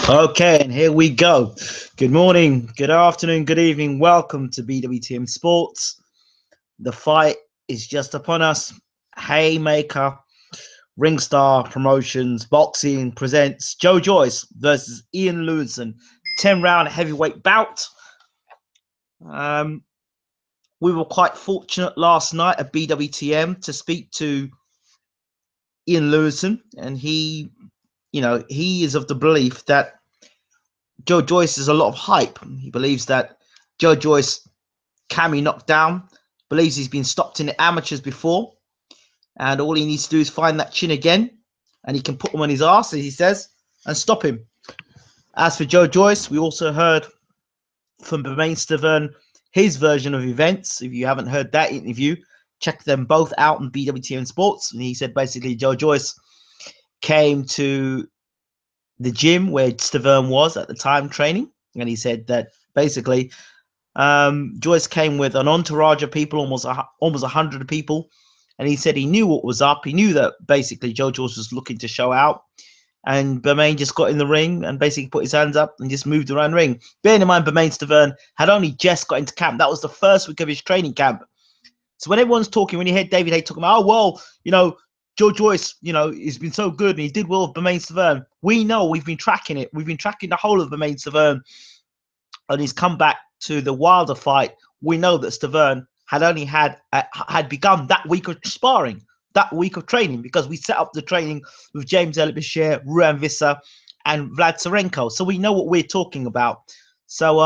Okay, and here we go. Good morning, good afternoon, good evening. Welcome to BWTM Sports. The fight is just upon us. Hayemaker Ringstar Promotions Boxing presents Joyce versus Lewison, 10-round heavyweight bout. We were quite fortunate last night at BWTM to speak to Lewison, and he is of the belief that Joyce is a lot of hype. He believes that Joyce can be knocked down, believes he's been stopped in the amateurs before, and all he needs to do is find that chin again, and he can put him on his ass, as he says, and stop him. As for Joyce, we also heard from Stavern his version of events. If you haven't heard that interview, check them both out on BWTM Sports. And he said basically Joyce came to the gym where Stavern was at the time training, and he said that basically Joyce came with an entourage of people, almost 100 people, and he said he knew what was up. He knew that basically Joyce was looking to show out, and Bermain just got in the ring and basically put his hands up and just moved around the ring. Bearing in mind, Bermain Stavern had only just got into camp. That was the first week of his training camp. So when everyone's talking, when you hear David Hay talking about, oh, well, Joyce, he's been so good and he did well with Bermain Stavern. We know, we've been tracking it. We've been tracking the whole of Bermain Stavern, and he's come back to the Wilder fight. We know that Stavern had only had begun that week of sparring, that week of training, because we set up the training with James Elliott-Bashir, Ruan Visser, and Vlad Tsarenko. So we know what we're talking about. So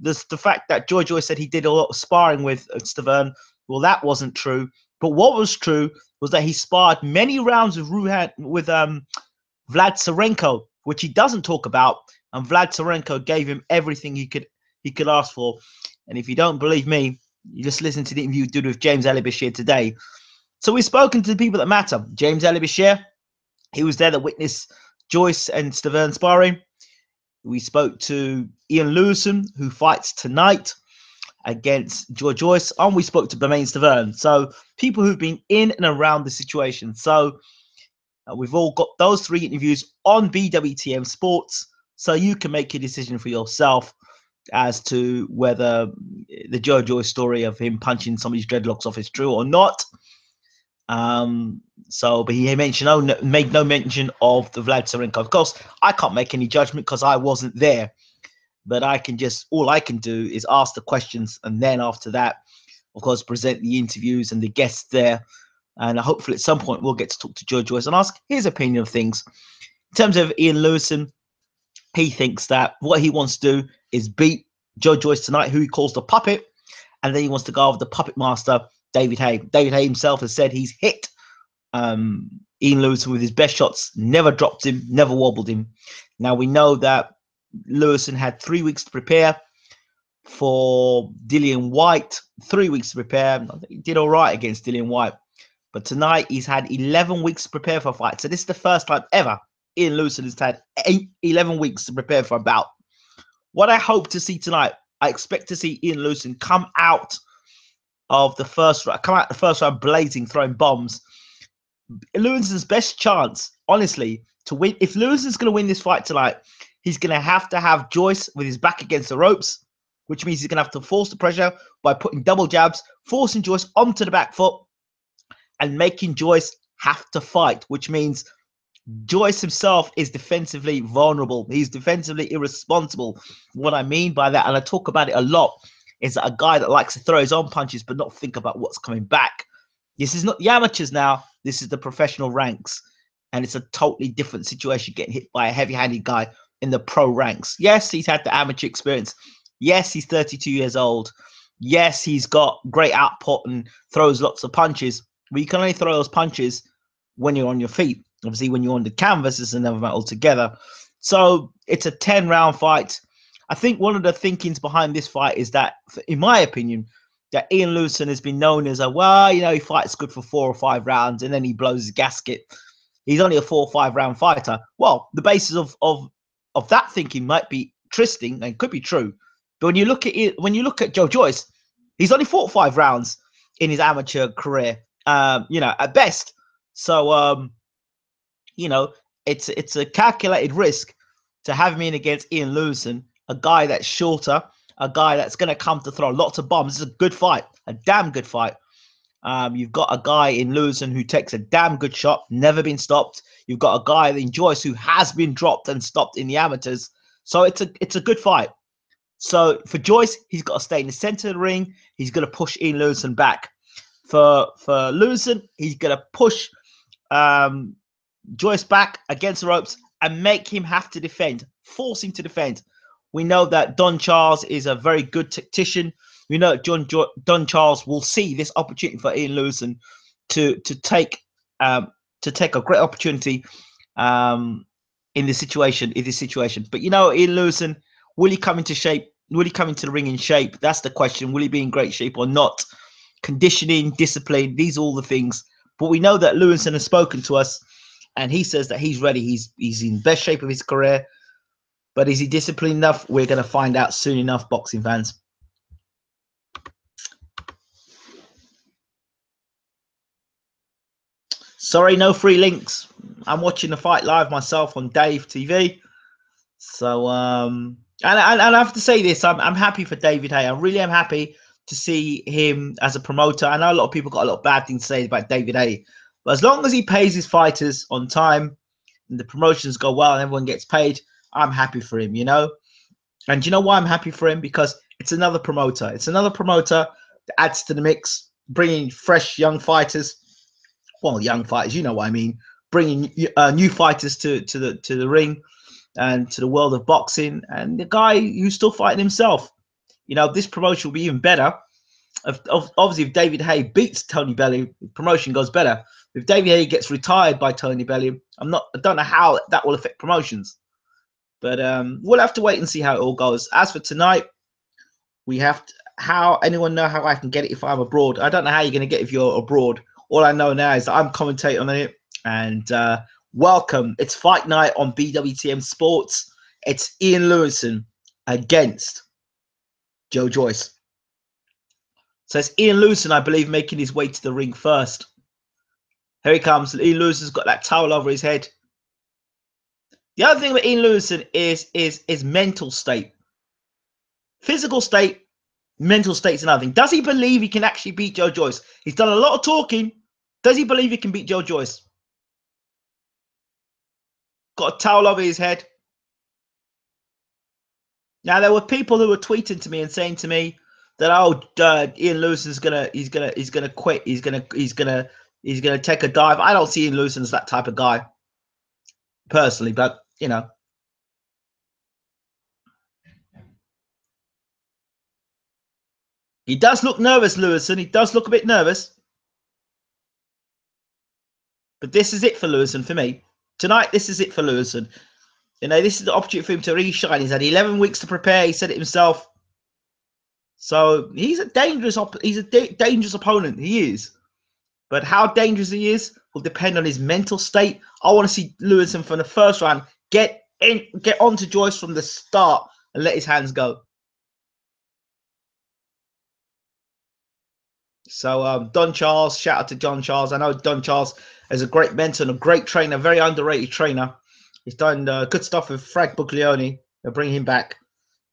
the fact that Joyce said he did a lot of sparring with Stavern, well, that wasn't true. But what was true was that he sparred many rounds with Vlad Tsarenko, which he doesn't talk about. And Vlad Tsarenko gave him everything he could ask for. And if you don't believe me, you just listen to the interview we did with James Elliott-Bashir today. So we've spoken to the people that matter. James Elliott-Bashir, he was there to witness Joyce and Stavern sparring. We spoke to Lewison, who fights tonight against Joyce, and we spoke to Bermain Stavern. So people who've been in and around the situation. So we've all got those 3 interviews on BWTM Sports, so you can make a decision for yourself as to whether the Joyce story of him punching somebody's dreadlocks off is true or not. But he made no mention of the Vlad Tsarenko. Of course, I can't make any judgment because I wasn't there. But all I can do is ask the questions, and then after that, of course, present the interviews and the guests there. And hopefully at some point we'll get to talk to Joyce and ask his opinion of things. In terms of Lewison, he thinks that what he wants to do is beat Joyce tonight, who he calls the puppet, and then he wants to go over the puppet master, David Hay. David Hay himself has said he's hit Lewison with his best shots, never dropped him, never wobbled him. Now we know that Lewison had 3 weeks to prepare for Dillian White. 3 weeks to prepare. I think he did all right against Dillian White. But tonight he's had 11 weeks to prepare for a fight. So this is the first time ever Lewison has had 11 weeks to prepare for a bout. What I hope to see tonight, I expect to see Lewison come out the first round blazing, throwing bombs. Lewison's best chance, honestly, to win. If Lewison's going to win this fight tonight, he's going to have Joyce with his back against the ropes, which means he's going to have to force the pressure by putting double jabs, forcing Joyce onto the back foot, and making Joyce have to fight, which means Joyce himself is defensively vulnerable. He's defensively irresponsible. What I mean by that, and I talk about it a lot, is that a guy that likes to throw his own punches but not think about what's coming back. This is not the amateurs now. This is the professional ranks. And it's a totally different situation getting hit by a heavy-handed guy in the pro ranks. Yes, he's had the amateur experience. Yes, he's 32 years old. Yes, he's got great output and throws lots of punches. But you can only throw those punches when you're on your feet. Obviously, when you're on the canvas, it's another matter altogether. So it's a 10-round fight. I think one of the thinkings behind this fight is that, in my opinion, that Lewison has been known as he fights good for 4 or 5 rounds and then he blows his gasket. He's only a 4 or 5 round fighter. Well, the basis of that thinking might be interesting and could be true. But when you look at Joyce, he's only fought 5 rounds in his amateur career, at best. So, it's a calculated risk to have him in against Ian Lewison, a guy that's shorter, a guy that's going to come to throw lots of bombs. It's a good fight, a damn good fight. You've got a guy in Lewison who takes a damn good shot, never been stopped. You've got a guy in Joyce who has been dropped and stopped in the amateurs. So it's a good fight. So for Joyce, he's got to stay in the center of the ring. He's going to push Ian Lewison back. For Lewison, he's going to push Joyce back against the ropes and make him have to defend, force him to defend. We know that Don Charles is a very good tactician. We know that Don Charles will see this opportunity for Ian Lewison to take a great opportunity in this situation. But you know, Ian Lewison, will he come into shape? Will he come into the ring in shape? That's the question. Will he be in great shape or not? Conditioning, discipline, these are all the things. But we know that Lewison has spoken to us, and he says that he's ready. He's in best shape of his career. But is he disciplined enough? We're going to find out soon enough, boxing fans. Sorry, no free links. I'm watching the fight live myself on Dave TV. So, and I have to say this, I'm happy for David Haye. I really am happy to see him as a promoter. I know a lot of people got a lot of bad things to say about David Haye, but as long as he pays his fighters on time and the promotions go well and everyone gets paid, I'm happy for him, you know? And you know why I'm happy for him? Because it's another promoter. It's another promoter that adds to the mix, bringing fresh young fighters. Well, young fighters, you know what I mean. Bringing new fighters to the ring and to the world of boxing. And the guy who's still fighting himself. You know, this promotion will be even better. Obviously, if David Haye beats Tony Bellew, the promotion goes better. If David Haye gets retired by Tony Bellew, I don't know how that will affect promotions. But we'll have to wait and see how it all goes. As for tonight, we have to, how anyone know how I can get it if I'm abroad? I don't know how you're going to get it if you're abroad. All I know now is that I'm commentating on it. And welcome. It's fight night on BWTM Sports. It's Ian Lewison against Joe Joyce. So it's Ian Lewison, I believe, making his way to the ring first. Here he comes. Ian Lewison's got that towel over his head. The other thing with Ian Lewison is mental state. Physical state, mental state's another thing. Does he believe he can actually beat Joe Joyce? He's done a lot of talking. Does he believe he can beat Joe Joyce? Got a towel over his head. Now there were people who were tweeting to me and saying to me that Ian Lewison's gonna quit. He's gonna take a dive. I don't see Ian Lewison as that type of guy personally, but you know. He does look nervous, Lewison. He does look a bit nervous. But this is it for Lewison for me. Tonight, this is it for Lewison. You know, this is the opportunity for him to really shine. He's had 11 weeks to prepare. He said it himself. So he's a dangerous opponent. He is. But how dangerous he is will depend on his mental state. I want to see Lewison from the first round get onto Joyce from the start and let his hands go. So Don Charles, shout out to Don Charles. I know Don Charles is a great mentor and a great trainer, very underrated trainer. He's done good stuff with Frank Buglioni. They'll bring him back.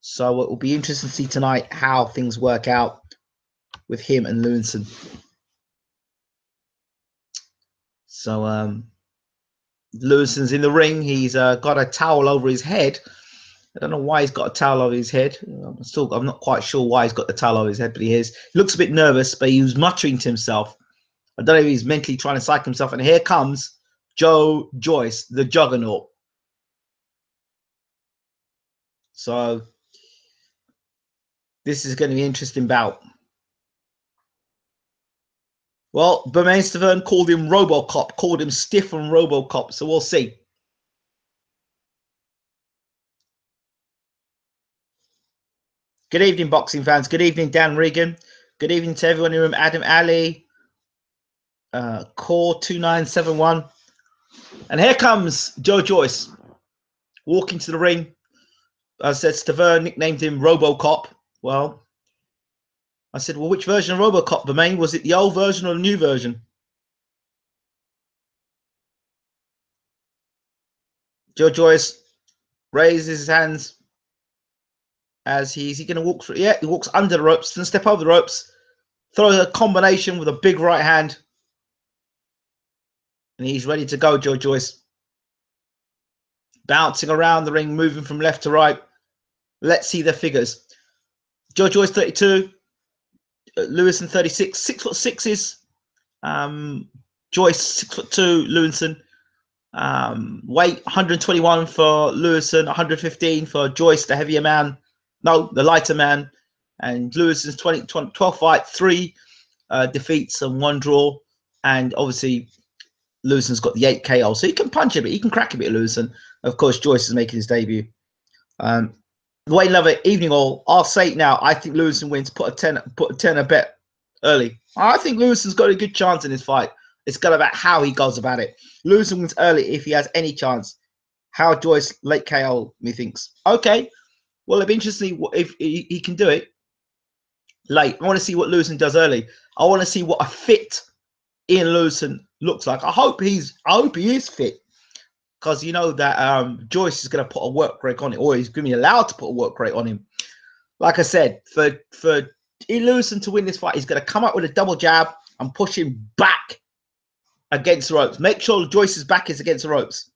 So it will be interesting to see tonight how things work out with him and Lewison. So Lewison's in the ring. He's got a towel over his head. I don't know why he's got a towel over his head. I'm not quite sure why he's got the towel over his head, but he is. He looks a bit nervous, but he was muttering to himself. I don't know if he's mentally trying to psych himself. And here comes Joe Joyce, the juggernaut. So this is going to be an interesting bout. Well, Bermainstervern called him Robocop, called him stiff and Robocop. So we'll see. Good evening, boxing fans. Good evening, Dan Regan. Good evening to everyone in the room. Adam Ali, Core 2971. And here comes Joe Joyce walking to the ring. As I said, Stavern nicknamed him Robocop. Well, I said, well, which version of Robocop, Bermain? Was it the old version or the new version? Joe Joyce raises his hands as he's going to walk through. Yeah, he walks under the ropes, then step over the ropes, throws a combination with a big right hand, and he's ready to go. Joyce bouncing around the ring, moving from left to right. Let's see the figures. Joyce 32, Lewison 36, 6'6". Joyce 6'2", Lewison. Weight 121 for Lewison, 115 for Joyce, the heavier man. No, the lighter man. And Lewison's 12 fight, 3 defeats and 1 draw. And obviously, Lewison's got the 8 KO. So he can punch a bit. He can crack a bit, Lewison. Of course, Joyce is making his debut. Wayne Lovett, evening all. I'll say it now. I think Lewison wins. Put a 10 a bet early. I think Lewison's got a good chance in this fight. It's got about how he goes about it. Lewison wins early if he has any chance. How Joyce late KO, methinks. Okay. Well, it'll be interesting if he can do it late. I want to see what Lewison does early. I want to see what a fit Ian Lewison looks like. I hope he is fit. Because you know that Joyce is going to put a work rate on it, or he's going to be allowed to put a work rate on him. Like I said, for Ian Lewison to win this fight, he's going to come up with a double jab and push him back against the ropes. Make sure Joyce's back is against the ropes.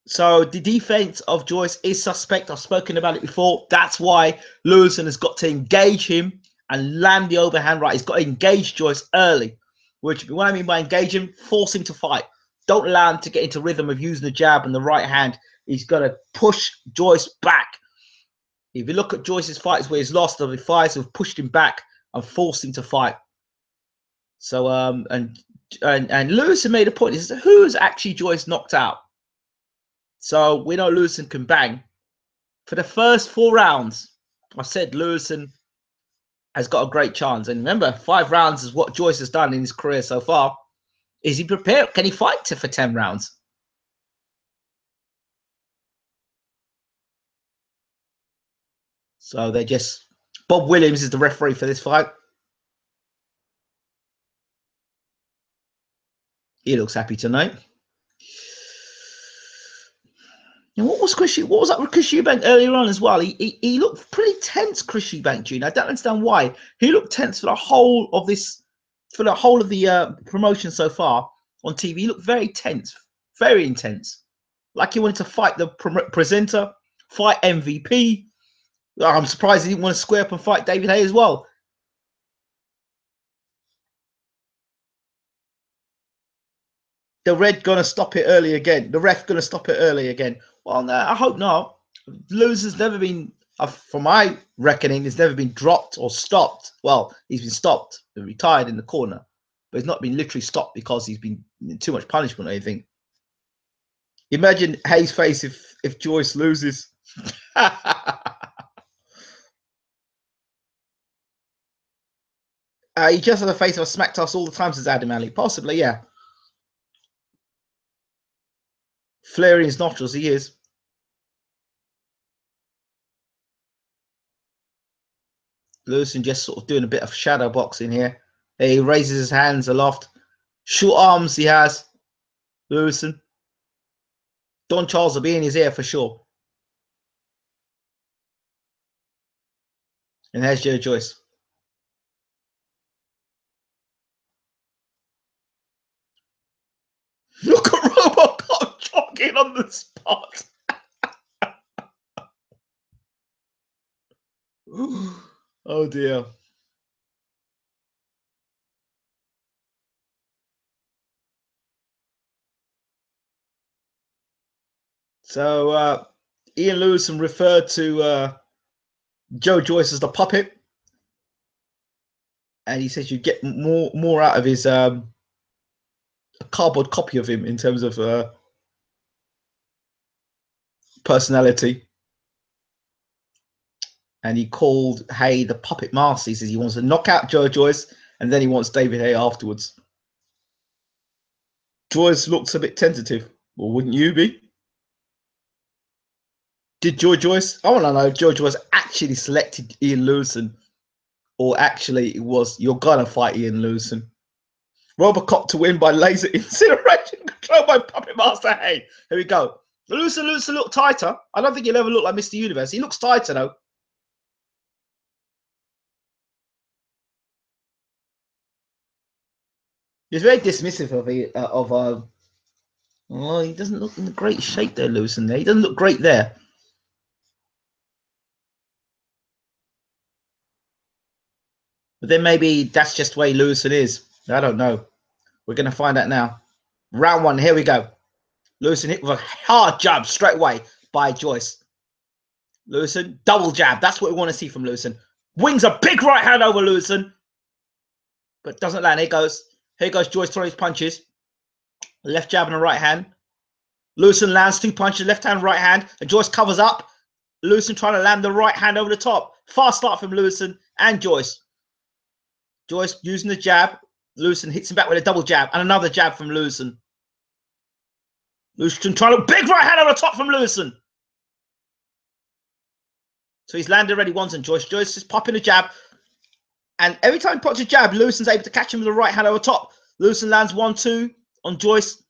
So the defense of Joyce is suspect. I've spoken about it before. That's why Lewison has got to engage him and land the overhand right. He's got to engage Joyce early. Which, what I mean by engage him, force him to fight. Don't allow him to get into rhythm of using the jab and the right hand. He's going to push Joyce back. If you look at Joyce's fights where he's lost, the fights have pushed him back and forced him to fight. So, and Lewison made a point. He says, who's actually Joyce knocked out? So we know Lewison can bang. For the first 4 rounds, I said Lewison has got a great chance. And remember, 5 rounds is what Joyce has done in his career so far. Is he prepared? Can he fight for 10 rounds? So they just... Bob Williams is the referee for this fight. He looks happy tonight. And what was up with Chris Eubank earlier on as well? He looked pretty tense, Chris Eubank Jr. I don't understand why. He looked tense for the whole of the promotion so far on TV. He looked very tense, very intense. Like he wanted to fight the presenter, fight MVP. I'm surprised he didn't want to square up and fight David Haye as well. The red gonna stop it early again. The ref gonna stop it early again. Well, no, I hope not. Loser's never been, from my reckoning, he's never been dropped or stopped. Well, he's been stopped and retired in the corner, but he's not been literally stopped because he's been in too much punishment or anything. Imagine Hayes' face if Joyce loses. He just had the face of a smacked us all the time, says Adam Ali. Possibly, yeah. Flaring his nostrils, he is. Lewison just sort of doing a bit of shadow boxing here. He raises his hands aloft. Short arms he has. Lewison. Don Charles will be in his ear for sure. And there's Joe Joyce. Look at Robocop jogging on the spot. Oh dear. So Ian Lewison referred to Joe Joyce as the puppet, and he says you get more out of his a cardboard copy of him in terms of personality. And he called Haye the puppet master. He says he wants to knock out Joe Joyce, and then he wants David Haye afterwards. Joyce looks a bit tentative. Well, wouldn't you be? Did Joe Joyce? I want to know if Joe Joyce actually selected Ian Lewison, or actually it was you're gonna fight Ian Lewison. Robocop to win by laser incineration controlled by Puppet Master Haye. Here we go. Lewison looks a little tighter. I don't think he'll ever look like Mr. Universe. He looks tighter, though. He's very dismissive of oh, he doesn't look in great shape there, Lewison. There, he doesn't look great there. But then maybe that's just the way Lewison is. I don't know. We're going to find out now. Round one, here we go. Lewison hit with a hard jab straight away by Joyce. Lewison, double jab. That's what we want to see from Lewison. Wings a big right hand over Lewison. But doesn't land. Here goes. Here goes Joyce throwing his punches. Left jab and a right hand. Lewison lands 2 punches, left hand, right hand. And Joyce covers up. Lewison trying to land the right hand over the top. Fast start from Lewison and Joyce. Joyce using the jab. Lewison hits him back with a double jab and another jab from Lewison. Lewison trying to big right hand over the top from Lewison. So he's landed already once on Joyce. Joyce is popping a jab. And every time he pops a jab, Lewison's able to catch him with the right hand over top. Lewison lands 1-2 on Joyce.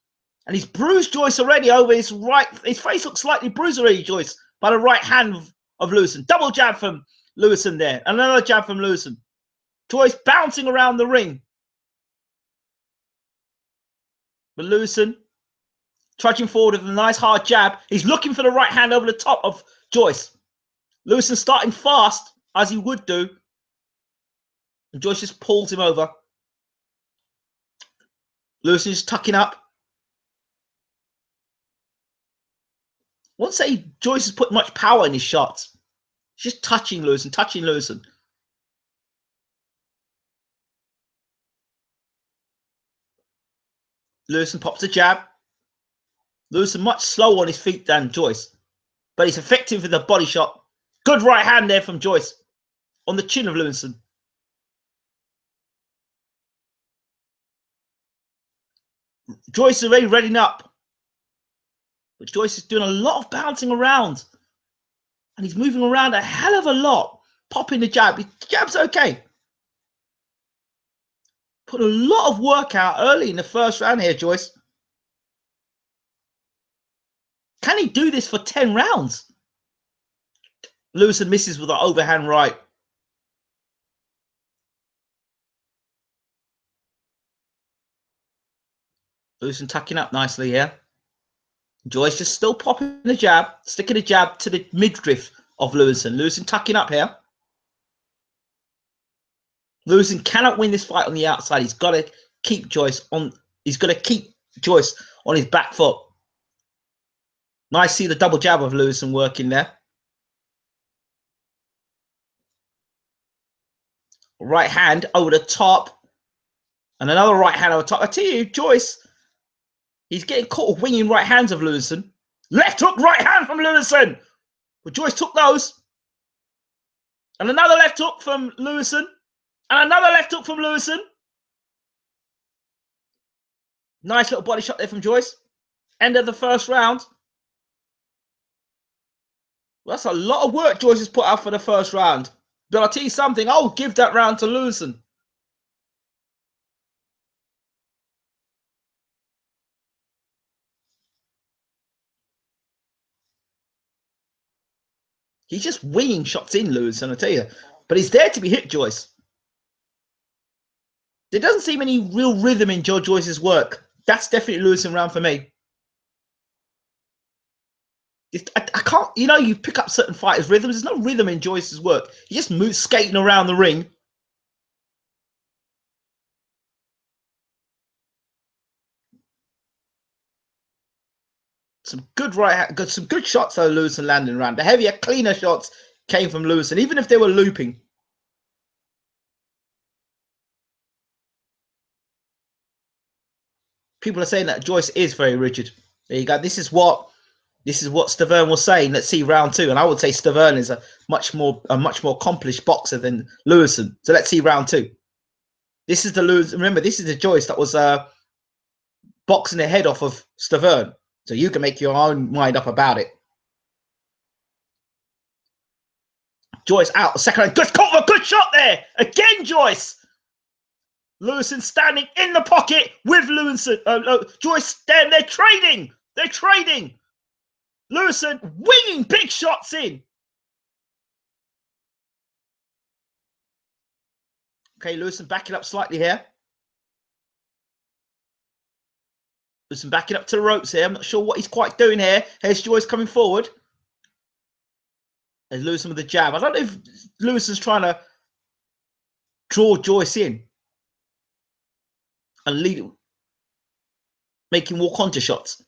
And he's bruised Joyce already over his right. His face looks slightly bruised already, Joyce, by the right hand of Lewison. Double jab from Lewison there. And another jab from Lewison. Joyce bouncing around the ring. But Lewison trudging forward with a nice hard jab. He's looking for the right hand over the top of Joyce. Lewison starting fast, as he would do. And Joyce just pulls him over. Lewison is tucking up. I won't say Joyce has put much power in his shots. He's just touching Lewison, touching Lewison. Lewison pops a jab. Lewison much slower on his feet than Joyce. But he's effective with the body shot. Good right hand there from Joyce on the chin of Lewison. Joyce is already readying up. But Joyce is doing a lot of bouncing around. And he's moving around a hell of a lot. Popping the jab. His jab's okay. Put a lot of work out early in the first round here, Joyce. Can he do this for 10 rounds? Lewison misses with an overhand right. Lewison tucking up nicely here. Joyce just still popping the jab, sticking a jab to the midriff of Lewison. Lewison tucking up here. Lewison cannot win this fight on the outside. He's got to keep Joyce on. He's got to keep Joyce on his back foot. Nice to see the double jab of Lewison working there. Right hand over the top. And another right hand over the top. I tell you, Joyce, he's getting caught winging right hands of Lewison. Left hook, right hand from Lewison. But Joyce took those. And another left hook from Lewison. And another left hook from Lewison. Nice little body shot there from Joyce. End of the first round. Well, that's a lot of work Joyce has put out for the first round. But I'll tell you something, I'll give that round to Lewison. He's just winging shots in, Lewison, I tell you. But he's there to be hit, Joyce. There doesn't seem any real rhythm in Joyce's work. That's definitely Lewison round for me. I can't, you know, you pick up certain fighters' rhythms. There's no rhythm in Joyce's work. He just moves skating around the ring. Some good some good shots though, Lewison landing around. The heavier, cleaner shots came from Lewison, even if they were looping. People are saying that Joyce is very rigid. There you go. This is what Stavern was saying. Let's see round two, and I would say Stavern is a much more accomplished boxer than Lewison. So let's see round two. This is the Lewison. Remember, this is the Joyce that was boxing the head off of Stavern. So you can make your own mind up about it. Joyce out. Second round. Good caught a good shot there. Again, Joyce. Lewison standing in the pocket with Lewison. Joyce there. They're trading. They're trading. Lewison winging big shots in. Okay, Lewison backing up slightly here. Lewison backing up to the ropes here. I'm not sure what he's quite doing here. Here's Joyce coming forward. There's Lewison with the jab. I don't know if Lewison's trying to draw Joyce in and lead, make him walk onto shots.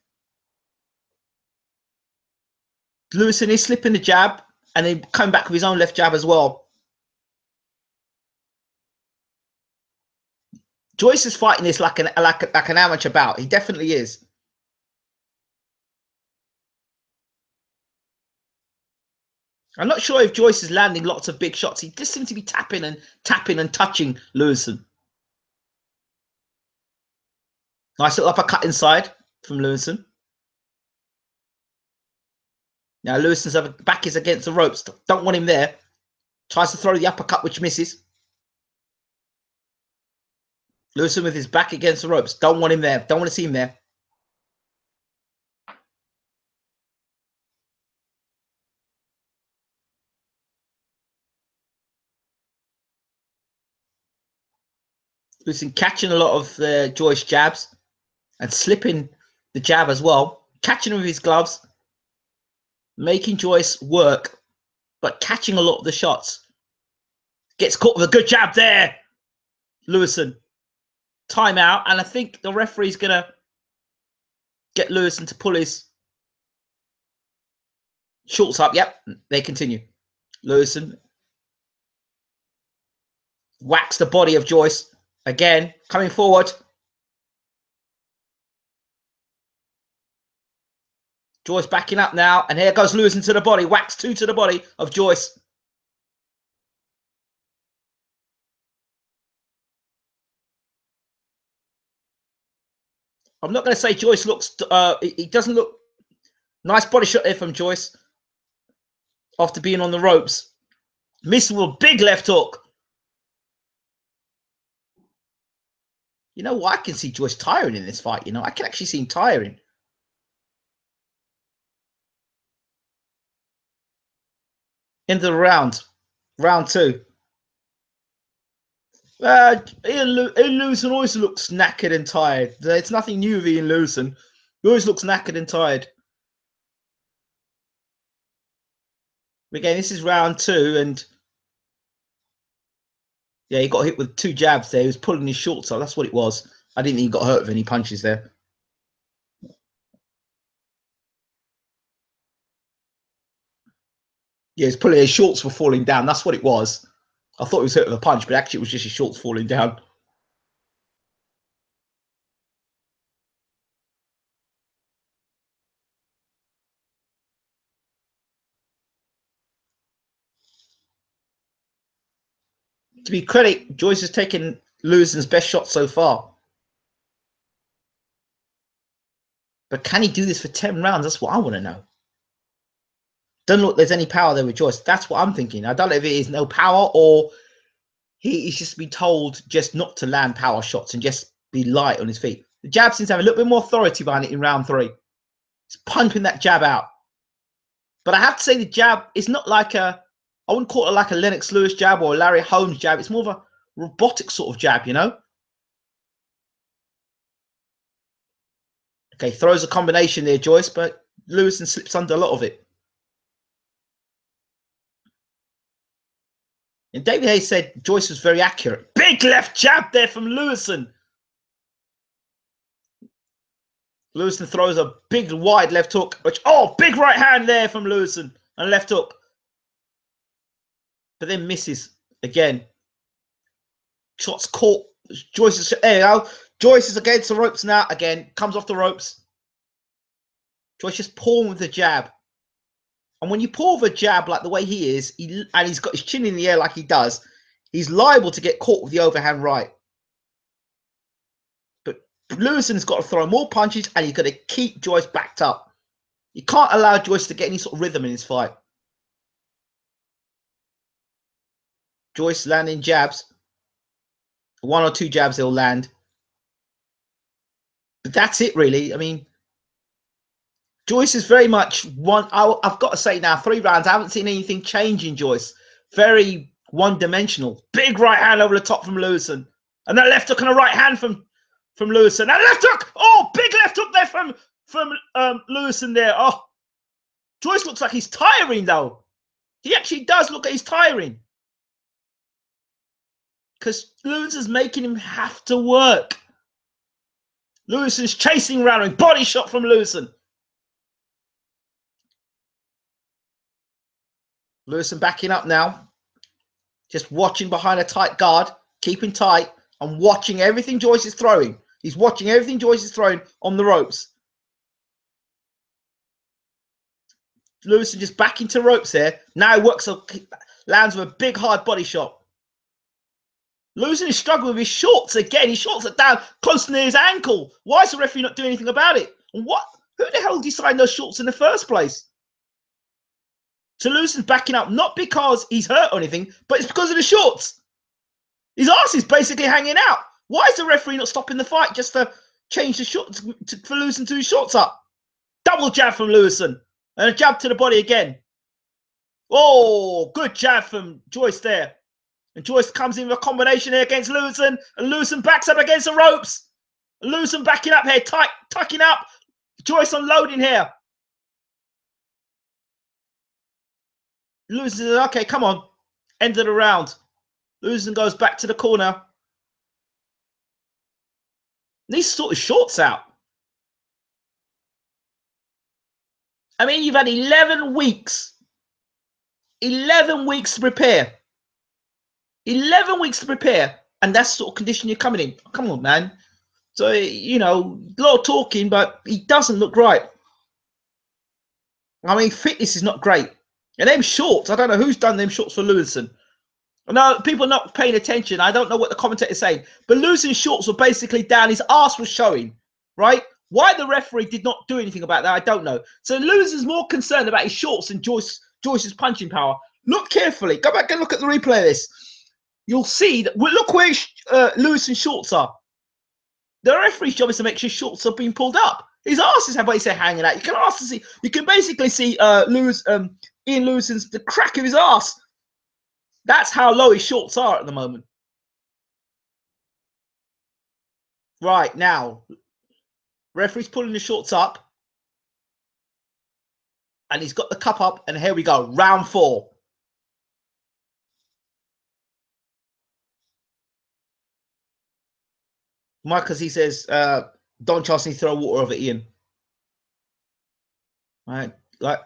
Lewison is slipping the jab and then coming back with his own left jab as well. Joyce is fighting this like an amateur bout. He definitely is. I'm not sure if Joyce is landing lots of big shots. He just seems to be tapping and touching Lewison. Nice little uppercut inside from Lewison. Now Lewison's back is against the ropes. Don't want him there. Tries to throw the uppercut, which misses. Lewison with his back against the ropes. Don't want him there. Don't want to see him there. Lewison catching a lot of Joyce jabs and slipping the jab as well. Catching him with his gloves. Making Joyce work, but catching a lot of the shots. Gets caught with a good jab there. Lewison. Timeout. And I think the referee's going to get Lewison to pull his shorts up. Yep, they continue. Lewison whacks the body of Joyce. Again, coming forward. Joyce backing up now. And here goes Lewison to the body. Whacks two to the body of Joyce. I'm not going to say Joyce looks... he doesn't look... Nice body shot there from Joyce. After being on the ropes. Missing with a big left hook. You know what? I can see Joyce tiring in this fight. You know, I can actually see him tiring. Into the round. Round two. Ian Lewison always looks knackered and tired. It's nothing new with Ian Lewison. He always looks knackered and tired. Again, this is round two, and yeah, he got hit with two jabs there. He was pulling his shorts up. That's what it was. I didn't think he got hurt with any punches there. Yeah, his pulling his shorts were falling down. That's what it was. I thought he was hit with a punch, but actually it was just his shorts falling down. To be credit, Joyce has taken Lewison's best shot so far. But can he do this for 10 rounds? That's what I want to know. Doesn't look there's any power there with Joyce. That's what I'm thinking. I don't know if it is no power or he's just been told just not to land power shots and just be light on his feet. The jab seems to have a little bit more authority behind it in round three. He's pumping that jab out. But I have to say the jab is not like I wouldn't call it like a Lennox Lewis jab or a Larry Holmes jab. It's more of a robotic sort of jab, you know? Okay, throws a combination there, Joyce, but Lewison slips under a lot of it. And David Hayes said Joyce was very accurate. Big left jab there from Lewison. Lewison throws a big wide left hook, which, oh, big right hand there from Lewison and left hook. But then misses again. Shots caught. Joyce is, there you go. Joyce is against the ropes now. Again, comes off the ropes. Joyce just pulling with the jab. And when you pull with a jab like the way he is, and he's got his chin in the air like he does, he's liable to get caught with the overhand right. But Lewison's got to throw more punches and he's got to keep Joyce backed up. You can't allow Joyce to get any sort of rhythm in his fight. Joyce landing jabs. One or two jabs he'll land. But that's it, really. I mean, Joyce is very much one. I've got to say now, 3 rounds, I haven't seen anything change in Joyce. Very one-dimensional. Big right hand over the top from Lewison. And that left hook and a right hand from Lewison. And left hook! Oh, big left hook there from Lewison there. Oh, Joyce looks like he's tiring, though. He actually does look like he's tiring. Because Lewison's making him have to work. Lewison's chasing around. Body shot from Lewison. Lewison backing up now. Just watching behind a tight guard. Keeping tight. And watching everything Joyce is throwing. He's watching everything Joyce is throwing on the ropes. Lewison just back into ropes there. Now works up, lands with a big hard body shot. Lewison is struggling with his shorts again. His shorts are down close near his ankle. Why is the referee not doing anything about it? And what? Who the hell designed those shorts in the first place? So Lewison's backing up, not because he's hurt or anything, but it's because of the shorts. His arse is basically hanging out. Why is the referee not stopping the fight just to change the shorts for Lewison to his shorts up? Double jab from Lewison. And a jab to the body again. Oh, good jab from Joyce there. And Joyce comes in with a combination here against Lewison. And Lewison backs up against the ropes. And Lewison backing up here, tucking up. Joyce unloading here. Lewison says, okay, come on. End of the round. Lewison goes back to the corner. Needs to sort his shorts out. I mean, you've had 11 weeks. 11 weeks to prepare. 11 weeks to prepare. And that's the sort of condition you're coming in. Come on, man. So, you know, a lot of talking, but he doesn't look right. I mean, fitness is not great. And them shorts, I don't know who's done them shorts for Lewison. No, people are not paying attention. I don't know what the commentator is saying. But Lewison's shorts were basically down. His ass was showing, right? Why the referee did not do anything about that, I don't know. So Lewison's more concerned about his shorts than Joyce's punching power. Look carefully. Go back and look at the replay of this. You'll see that. Look where Lewison's shorts are. The referee's job is to make sure shorts are being pulled up. His ass is hanging out. You can basically see Ian Lewison's the crack of his ass. That's how low his shorts are at the moment. Right now, referee's pulling the shorts up. And he's got the cup up. And here we go. Round 4. Marcus, he says, don't trust me, throw water over Ian. Right. Like,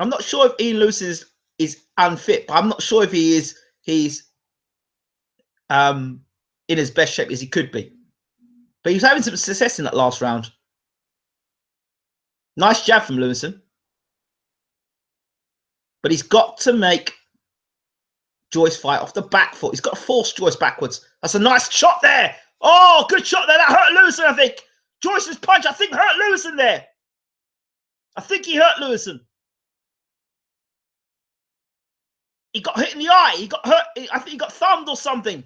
I'm not sure if Ian Lewison is unfit, but I'm not sure if he's in as best shape as he could be. But he was having some success in that last round. Nice jab from Lewison. But he's got to make Joyce fight off the back foot. He's got to force Joyce backwards. That's a nice shot there. Oh, good shot there. That hurt Lewison, I think. Joyce's punch, I think, hurt Lewison there. I think he hurt Lewison. He got hit in the eye. He got hurt. I think he got thumbed or something.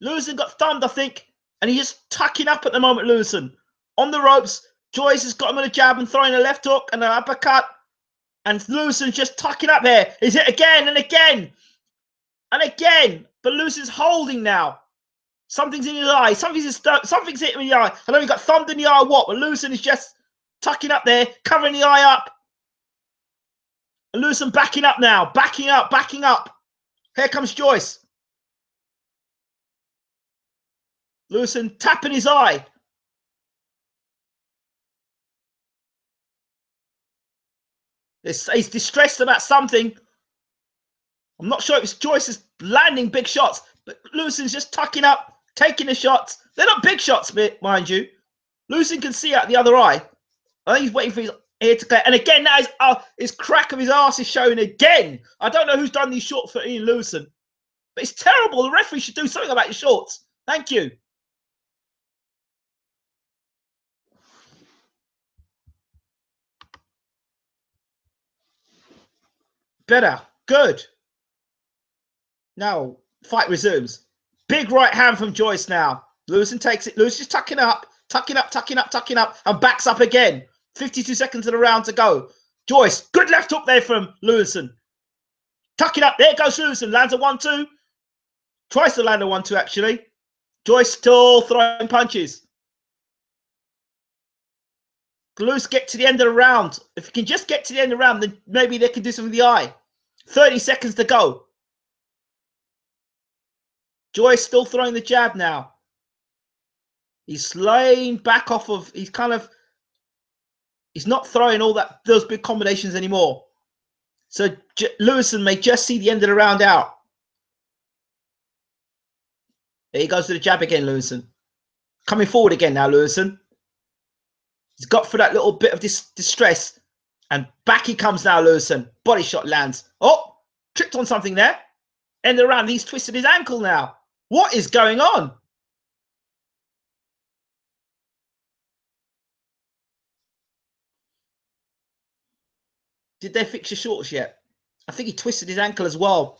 Lewison got thumbed, I think. And he's just tucking up at the moment, Lewison. On the ropes. Joyce has got him with a jab and throwing a left hook and an uppercut. And Lewison's just tucking up here. He's hit again and again. And again. But Lewison's holding now. Something's in his eye. Something's hit him in the eye. I know he got thumbed in the eye or what, but Lewison is just tucking up there, covering the eye up. And Lewison backing up now. Backing up. Here comes Joyce. Lewison tapping his eye. He's distressed about something. I'm not sure if it's Joyce is landing big shots, but Lewison's just tucking up, taking the shots. They're not big shots, mind you. Lewison can see out the other eye. I think he's waiting for his ear to clear. And again, now his crack of his ass is showing again. I don't know who's done these shorts for Ian Lewison, but it's terrible. The referee should do something about his shorts. Thank you. Better. Good. Now, fight resumes. Big right hand from Joyce now. Lewison takes it. Lewison's tucking up. tucking up, tucking up, tucking up, and backs up again. 52 seconds of the round to go. Joyce, good left hook there from Lewison. Tucking up, there goes Lewison, lands a 1-2. Tries to land a 1-2 actually. Joyce still throwing punches. Lewis get to the end of the round. If you can just get to the end of the round, then maybe they can do something with the eye. 30 seconds to go. Joyce still throwing the jab now. He's slaying back off of, he's not throwing all those big combinations anymore. So Lewison may just see the end of the round out. There he goes to the jab again, Lewison. Coming forward again now, Lewison. He's got through that little bit of distress. And back he comes now, Lewison. Body shot lands. Oh, tripped on something there. End of the round. He's twisted his ankle now. What is going on? Did they fix your shorts yet? I think he twisted his ankle as well.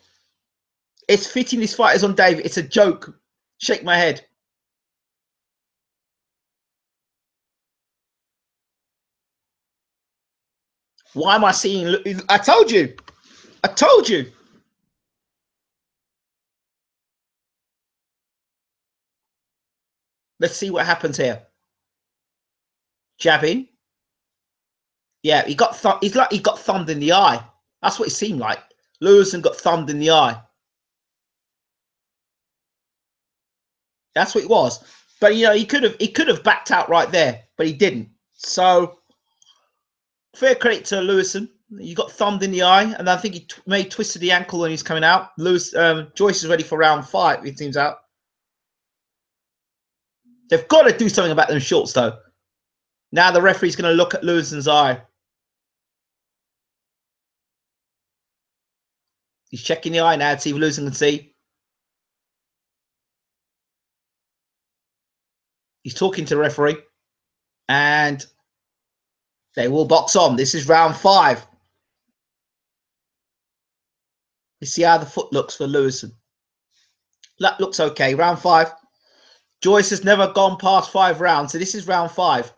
It's fitting these fighters on David. It's a joke. Shake my head. Why am I seeing? I told you. I told you. Let's see what happens here. Jabbing. Yeah, he got he's like he got thumbed in the eye. That's what it seemed like. Lewison got thumbed in the eye. That's what it was. But you know, he could have backed out right there, but he didn't. So fair credit to Lewison. He got thumbed in the eye, and I think he may have twisted the ankle when he's coming out. Joyce is ready for round 5. It seems out. They've got to do something about them shorts, though. Now the referee's going to look at Lewison's eye. He's checking the eye now to see if Lewison can see. He's talking to the referee. And they will box on. This is round 5. Let's see how the foot looks for Lewison. That looks okay. Round 5. Joyce has never gone past 5 rounds. So this is round 5.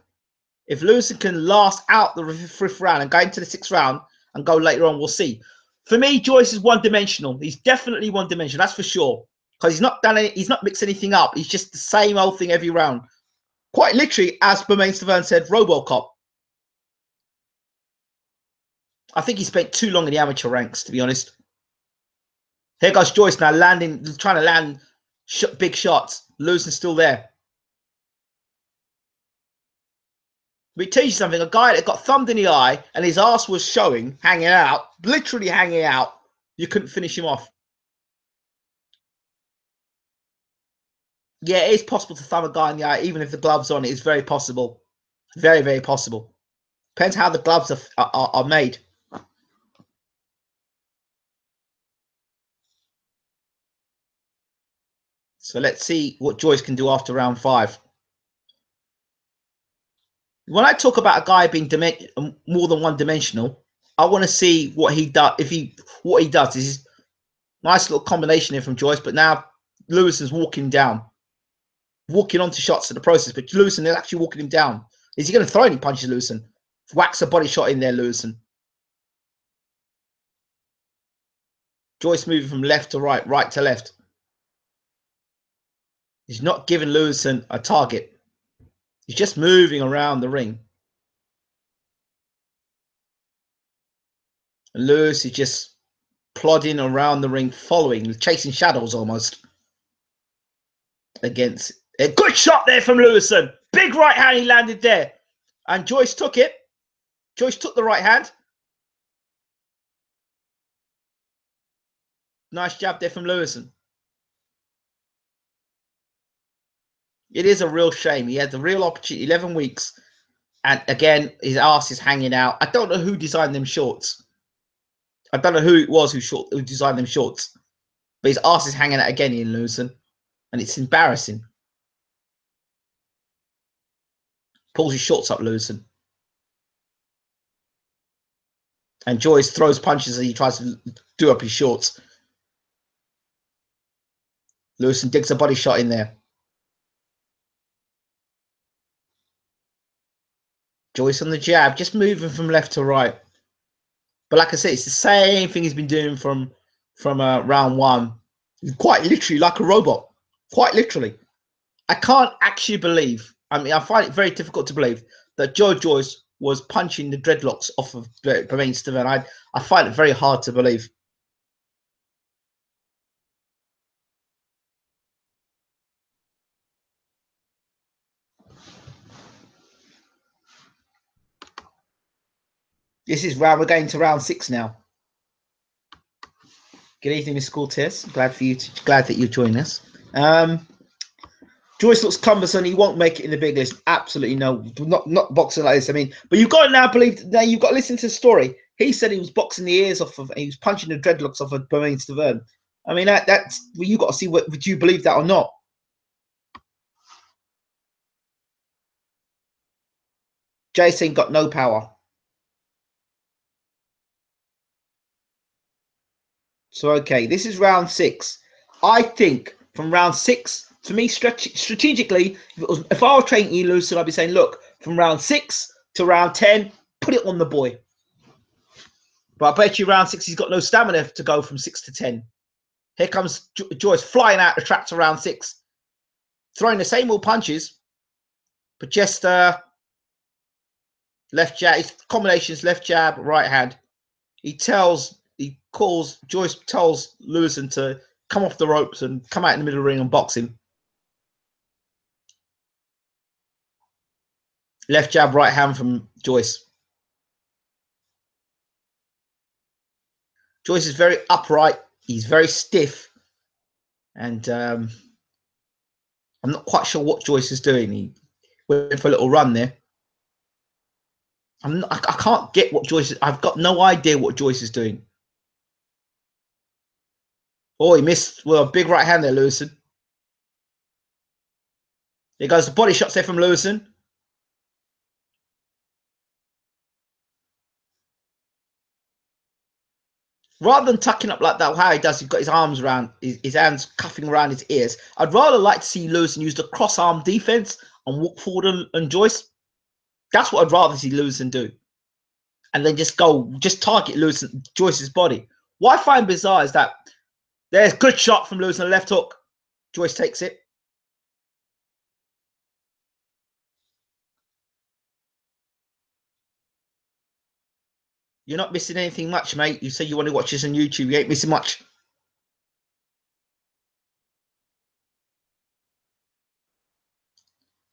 If Lewison can last out the 5th round and go into the 6th round and go later on, we'll see. For me, Joyce is one-dimensional. He's definitely one-dimensional. That's for sure. Because he's not mixed anything up. He's just the same old thing every round. Quite literally, as Bermain Stavern said, Robocop. I think he spent too long in the amateur ranks, to be honest. Here goes Joyce now, trying to land big shots. Lewison's still there. We teach you something. A guy that got thumbed in the eye and his ass was showing, hanging out, literally hanging out. You couldn't finish him off. Yeah, it is possible to thumb a guy in the eye, even if the gloves are on. It is very possible. Very, very possible. Depends how the gloves are made. So let's see what Joyce can do after round 5. When I talk about a guy being more than one-dimensional, I want to see what he does. What he does is nice little combination here from Joyce, but now Lewison's walking onto shots in the process. But Lewison is actually walking him down. Is he going to throw any punches, Lewison? Whacks a body shot in there, Lewison. Joyce moving from left to right, right to left. He's not giving Lewison a target. He's just moving around the ring. And Lewis is just plodding around the ring, following, chasing shadows almost. Against a good shot there from Lewison. Big right hand he landed there. And Joyce took it. Joyce took the right hand. Nice jab there from Lewison. It is a real shame. He had the real opportunity, 11 weeks. And again, his ass is hanging out. I don't know who designed them shorts. I don't know who it was who designed them shorts. But his ass is hanging out again in Lewison. And it's embarrassing. Pulls his shorts up, Lewison. And Joyce throws punches as he tries to do up his shorts. Lewison digs a body shot in there. Joyce on the jab, just moving from left to right. But like I said, it's the same thing he's been doing from round one. Quite literally like a robot. Quite literally. I can't actually believe. I mean, I find it very difficult to believe that Joyce was punching the dreadlocks off of Bermain Steven. I find it very hard to believe. This is round. We're going to round 6 now. Good evening, Miss Cortez. Glad that you joined us. Joyce looks cumbersome. He won't make it in the big list. Absolutely no. Not boxing like this. I mean, but you've got to now believe. Now you've got to listen to the story. He said he was boxing the ears off of. He was punching the dreadlocks off of Bermain Steven. I mean, that's well, you got to see what would you believe that or not. Jason got no power. So okay, this is round 6. I think from round 6, to me, strategically, if I were training you, Lewison, I'd be saying, look, from round 6 to round 10, put it on the boy. But I bet you round 6, he's got no stamina to go from 6 to 10. Here comes Joyce flying out the track to round 6, throwing the same old punches, but just left jab. His combinations, left jab, right hand. Joyce tells Lewison to come off the ropes and come out in the middle of the ring and box him. Left jab, right hand from Joyce. Joyce is very upright. He's very stiff. And I'm not quite sure what Joyce is doing. He went for a little run there. I can't get what Joyce is. I've got no idea what Joyce is doing. Oh, he missed. Well, a big right hand there, Lewison. There goes the body shots there from Lewison. Rather than tucking up like that, how he does, he's got his arms around, his hands cuffing around his ears. I'd rather like to see Lewison use the cross arm defense and walk forward and Joyce. That's what I'd rather see Lewison do. And then just target Joyce's body. What I find bizarre is that there's a good shot from Lewison, left hook. Joyce takes it. You're not missing anything much, mate. You say you want to watch this on YouTube. You ain't missing much.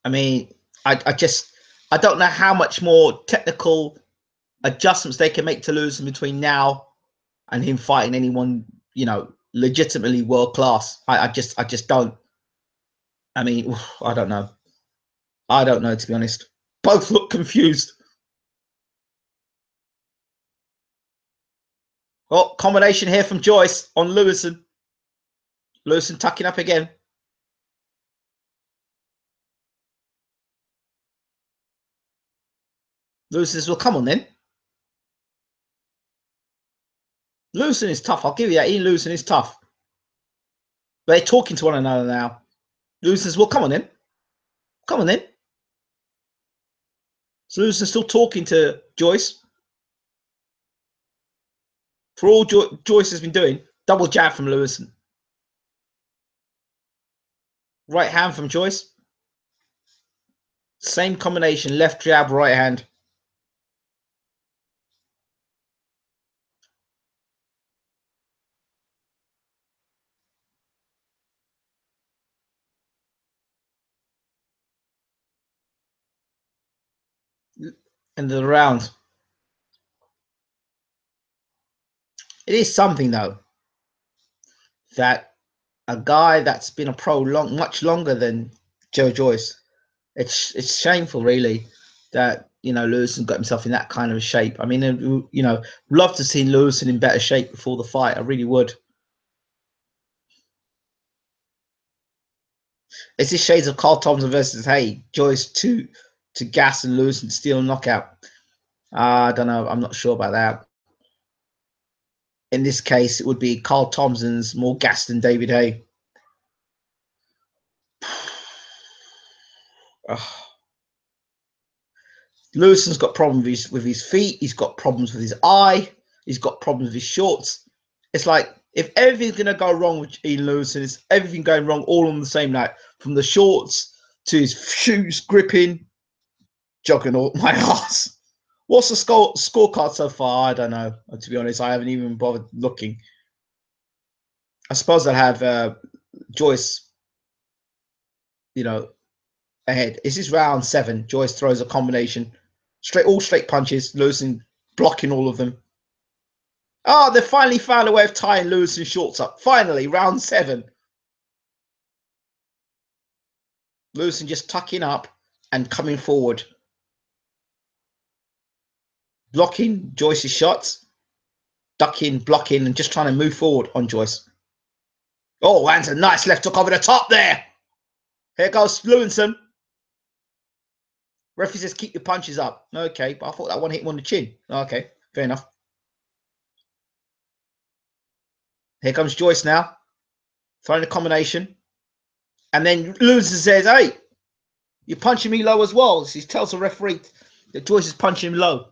I mean, I don't know how much more technical adjustments they can make to Lewison between now and him fighting anyone, legitimately world class. I just don't. I mean, I don't know. I don't know, to be honest. Both look confused. Oh, combination here from Joyce on Lewison. Lewison tucking up again. Lewison says, well, come on then. Lewison is tough. I'll give you that. Ian Lewison is tough. They're talking to one another now. Lewison says, well, come on then. Come on then. So Lewison's still talking to Joyce. For all Joyce has been doing, double jab from Lewison. Right hand from Joyce. Same combination, left jab, right hand. End of the round. It is something, though, that a guy that's been a pro much longer than Joyce, it's shameful, really, that Lewison got himself in that kind of shape. I mean, love to see Lewison in better shape before the fight. I really would. It's this shades of Carl Thompson versus Joyce to gas and Lewison steal knockout. I don't know. I'm not sure about that. In this case, it would be Carl Thompson's more gas than David Haye. Lewison's got problems with his feet. He's got problems with his eye. He's got problems with his shorts. It's like if everything's going to go wrong with Ian Lewison, it's everything going wrong all on the same night, from the shorts to his shoes gripping. Juggernaut, my ass. What's the scorecard so far? I don't know. To be honest, I haven't even bothered looking. I suppose I'll have Joyce, ahead. This is round 7. Joyce throws a combination. All straight punches. Lewison blocking all of them. Oh, they finally found a way of tying Lewison's shorts up. Finally, round 7. Lewison just tucking up and coming forward. Blocking Joyce's shots. Ducking, blocking, and just trying to move forward on Joyce. Oh, and a nice left hook over the top there. Here goes Lewison. Referee says keep your punches up. Okay, but I thought that one hit him on the chin. Okay, fair enough. Here comes Joyce now. Throwing a combination. And then Lewison says, hey, you're punching me low as well. So he tells the referee that Joyce is punching him low.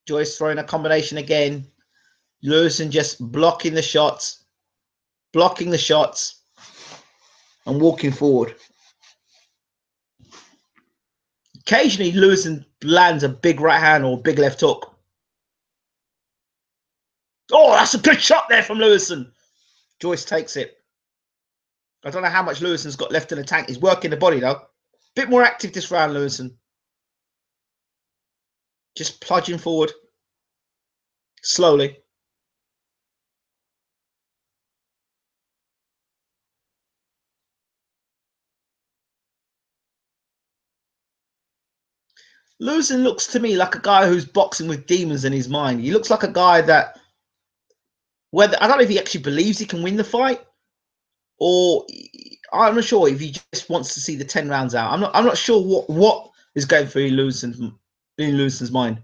Joyce throwing a combination again. Lewison just blocking the shots, and walking forward. Occasionally, Lewison lands a big right hand or a big left hook. Oh, that's a good shot there from Lewison. Joyce takes it. I don't know how much Lewison's got left in the tank. He's working the body, though. Bit more active this round, Lewison. Just plunging forward. Slowly. Lewison looks to me like a guy who's boxing with demons in his mind. He looks like a guy that, whether I don't know if he actually believes he can win the fight, or I'm not sure if he just wants to see the 10 rounds out. I'm not sure what is going through Lewison's mind.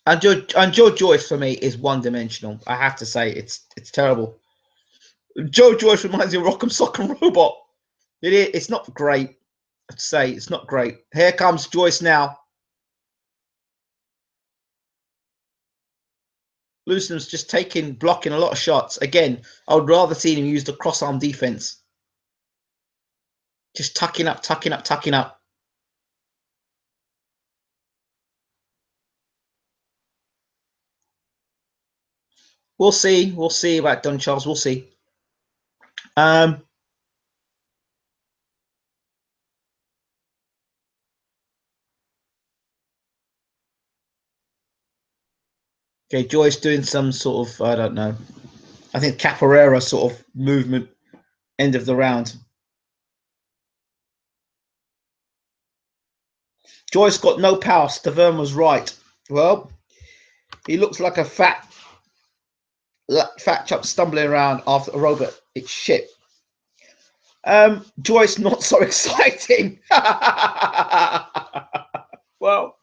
And Joe Joyce for me is one-dimensional. I have to say it's terrible. Joe Joyce reminds me of Rock'em Sock'em Robot. It's not great. I'd say it's not great. Here comes Joyce now. Lewison's just blocking a lot of shots. Again, I would rather see him use the cross-arm defense. Just tucking up. We'll see. We'll see about Don Charles. We'll see. Okay, Joyce doing some sort of, I don't know. I think Capoeira sort of movement, end of the round. Joyce got no power. Stavern was right. Well, he looks like a fat chap stumbling around after a robot. It's shit. Joyce, not so exciting. Well,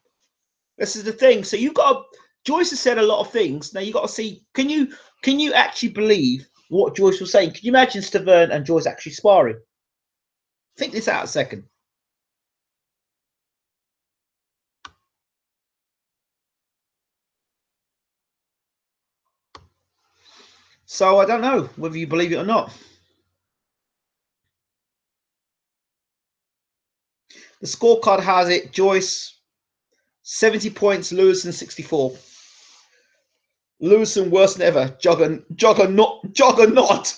this is the thing. So you've got Joyce has said a lot of things. Now you got to see. Can you actually believe what Joyce was saying? Can you imagine Stavern and Joyce actually sparring? Think this out a second. So I don't know whether you believe it or not. The scorecard has it. Joyce 70 points. Lewison 64. Lewison worse than ever. Juggernaut. Juggernaut.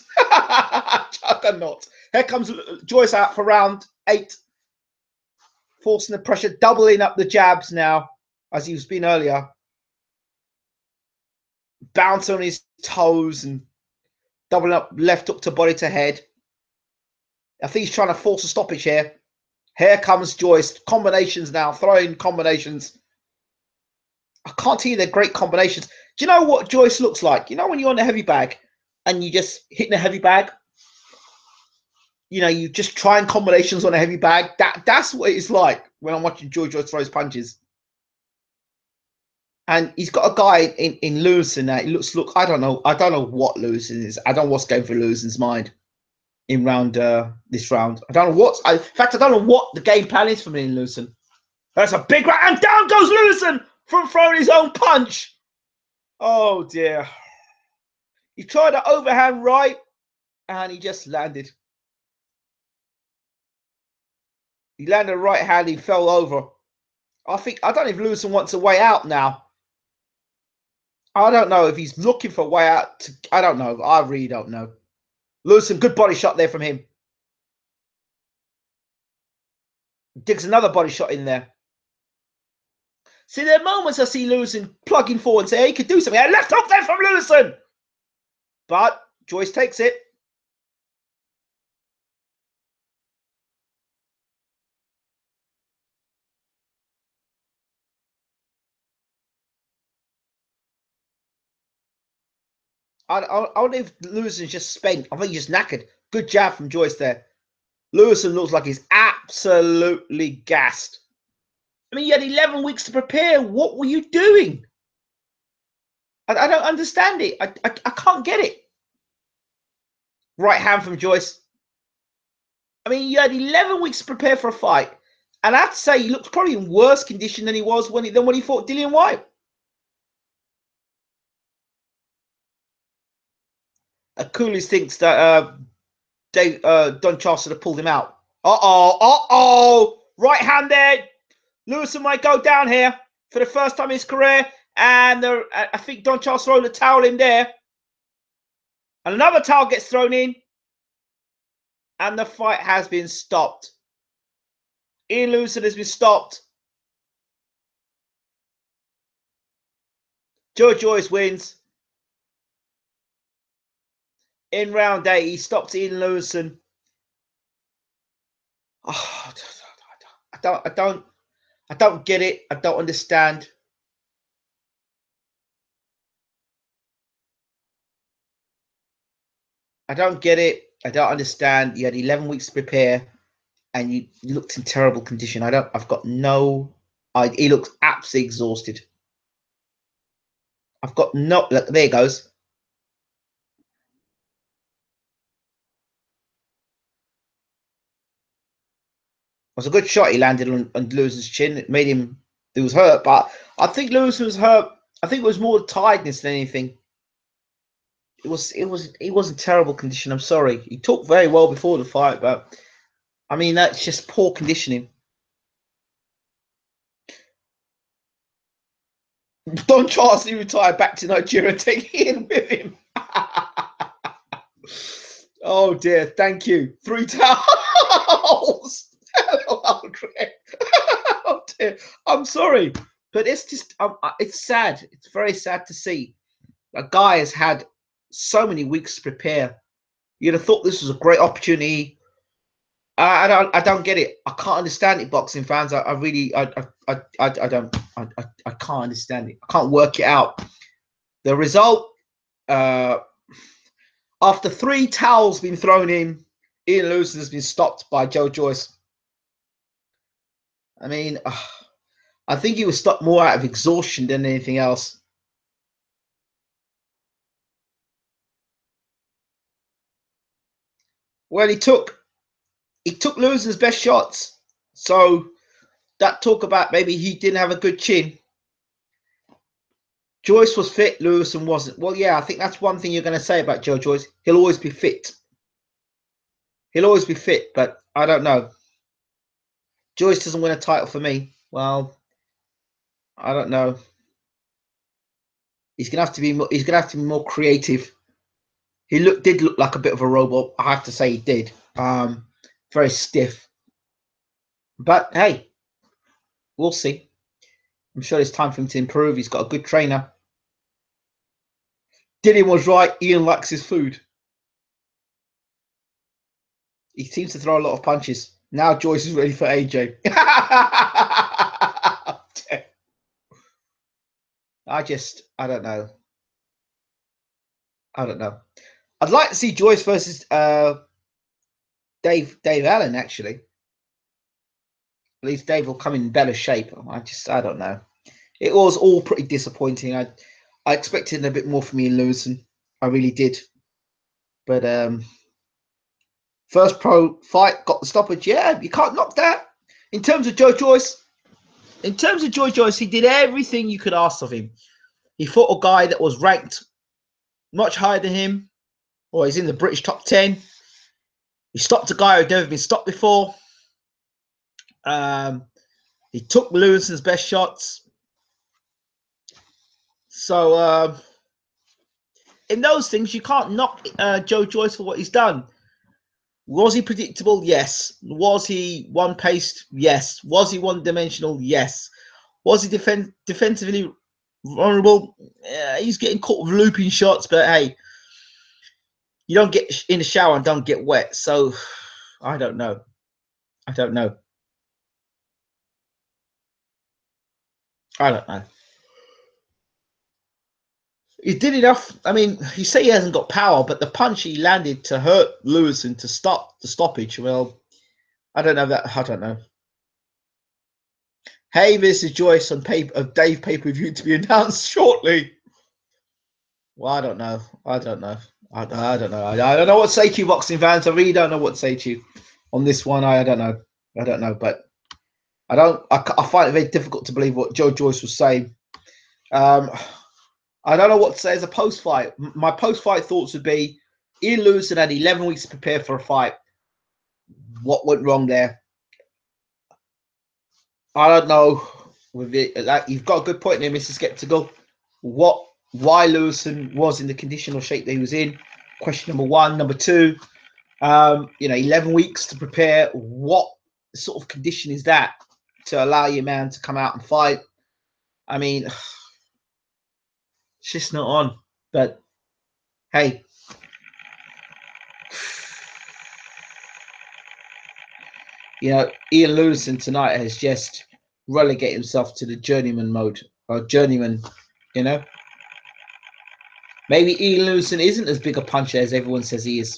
Here comes Joyce out for round 8. Forcing the pressure, doubling up the jabs now, as he was been earlier. Bounce on his toes and doubling up left hook to body to head. I think he's trying to force a stoppage here. Here comes Joyce. Combinations now, throwing combinations. I can't tell you they're great combinations. Do you know what Joyce looks like? You know when you're on the heavy bag and you just hitting a heavy bag? You know, you just trying combinations on a heavy bag. That's what it's like when I'm watching Joyce throw his punches. And he's got a guy in Lewison that he look. I don't know what Lewison is. I don't know what's going through Lewison's mind in this round. I don't know in fact, I don't know what the game plan is for me in Lewison. That's a big right, and down goes Lewison from throwing his own punch. Oh dear. He tried an overhand right, and he just landed. He landed a right hand, he fell over. I don't know if Lewison wants a way out now. I don't know if he's looking for a way out. I don't know. I really don't know. Lewison, good body shot there from him. Digs another body shot in there. See, there are moments I see Lewison plugging forward and say, hey, he could do something. A left hook there from Lewison. But Joyce takes it. I don't know if Lewison's just spent. I think he's just knackered. Good jab from Joyce there. Lewison looks like he's absolutely gassed. I mean, you had 11 weeks to prepare. What were you doing? I don't understand it. I can't get it. Right hand from Joyce. I mean, you had 11 weeks to prepare for a fight. And I have to say, he looked probably in worse condition than he was when he fought Dillian Whyte. Coolidge thinks that Don Charles should have pulled him out. Right hand there. Lewison might go down here for the first time in his career. And I think Don Charles thrown the towel in there. And another towel gets thrown in. And the fight has been stopped. Ian Lewison has been stopped. Joyce wins. In round 8, he stops Ian Lewison. Oh, I don't get it. I don't understand. I don't get it. I don't understand. You had 11 weeks to prepare, and you looked in terrible condition. I've got no idea. He looks absolutely exhausted. I've got no. Look, there he goes. It was a good shot he landed on Lewison's chin. It made him. He was hurt, but I think Lewison was hurt. I think it was more tiredness than anything. He was in terrible condition. I'm sorry. He talked very well before the fight, but I mean that's just poor conditioning. Don Charles retired back to Nigeria, taking Ian with him. Oh dear, thank you. 3 towels. Oh, oh dear. I'm sorry, but it's just it's sad. It's very sad to see a guy has had so many weeks to prepare. You'd have thought this was a great opportunity. I don't get it. I can't understand it, boxing fans. I really don't. I can't understand it. I can't work it out. The result, after 3 towels being thrown in, Ian Lewison has been stopped by Joyce. I mean, I think he was stopped more out of exhaustion than anything else. Well, he took Lewison's best shots. So that talk about maybe he didn't have a good chin. Joyce was fit, Lewison wasn't. Well, yeah, I think that's one thing you're going to say about Joyce. He'll always be fit. He'll always be fit, but I don't know. Joyce doesn't win a title for me. Well, I don't know. He's gonna have to be more, more creative. He did look like a bit of a robot. I have to say he did. Very stiff. But hey, we'll see. I'm sure it's time for him to improve. He's got a good trainer. Dillian was right. Ian likes his food. He seems to throw a lot of punches. Now Joyce is ready for AJ. I don't know. I don't know. I'd like to see Joyce versus Dave Allen, actually. At least Dave will come in better shape. I don't know. it was all pretty disappointing. I expected a bit more from Ian Lewison. I really did. But first pro fight, got the stoppage. Yeah, you can't knock that. In terms of Joyce, he did everything you could ask of him. He fought a guy that was ranked much higher than him, or he's in the British top 10. He stopped a guy who'd never been stopped before. He took Lewison's best shots. So in those things, you can't knock Joyce for what he's done. Was he predictable? Yes. Was he one-paced? Yes. Was he one-dimensional? Yes. Was he defensively vulnerable? He's getting caught with looping shots, but hey, you don't get in the shower and don't get wet. So I don't know. I don't know. He did enough. I mean, you say he hasn't got power, but the punch he landed to hurt Lewison to stop the stoppage. Well, I don't know that. I don't know. Hey, this is Joyce on Dave pay-per-view to be announced shortly. Well, I don't know. I don't know. I don't know. I don't know what to say to you, boxing fans. I really don't know what to say to you on this one. I don't know. I don't know. But I find it very difficult to believe what Joyce was saying. I don't know what to say as a post-fight. My post-fight thoughts would be Ian Lewison had 11 weeks to prepare for a fight. What went wrong there? I don't know. With it, like, you've got a good point there, Mr. Skeptical. Why Lewison was in the conditional shape that he was in? Question number one. Number two, 11 weeks to prepare. What sort of condition is that to allow your man to come out and fight? I mean, it's just not on. But hey, Ian Lewison tonight has just relegated himself to the journeyman mode, or journeyman, Maybe Ian Lewison isn't as big a puncher as everyone says he is.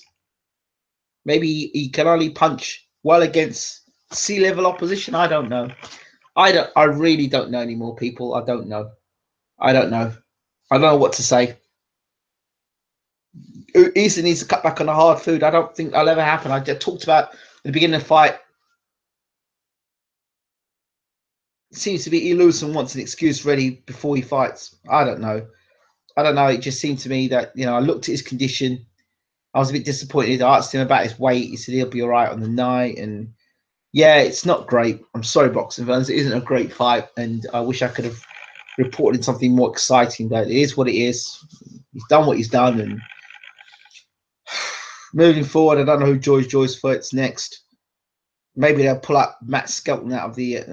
Maybe he can only punch well against sea-level opposition. I don't know. I really don't know anymore, people. I don't know. I don't know what to say. Eason needs to cut back on the hard food. I don't think that'll ever happen. I just talked about at the beginning of the fight. It seems to be Ian Lewison wants an excuse ready before he fights. I don't know. It just seemed to me that, I looked at his condition. I was a bit disappointed. I asked him about his weight. He said he'll be all right on the night. And yeah, it's not great. I'm sorry, boxing fans. It isn't a great fight. And I wish I could have reported something more exciting, but it is what it is. He's done what he's done. And moving forward, I don't know who Joyce fights next. Maybe they'll pull up Matt Skelton out of the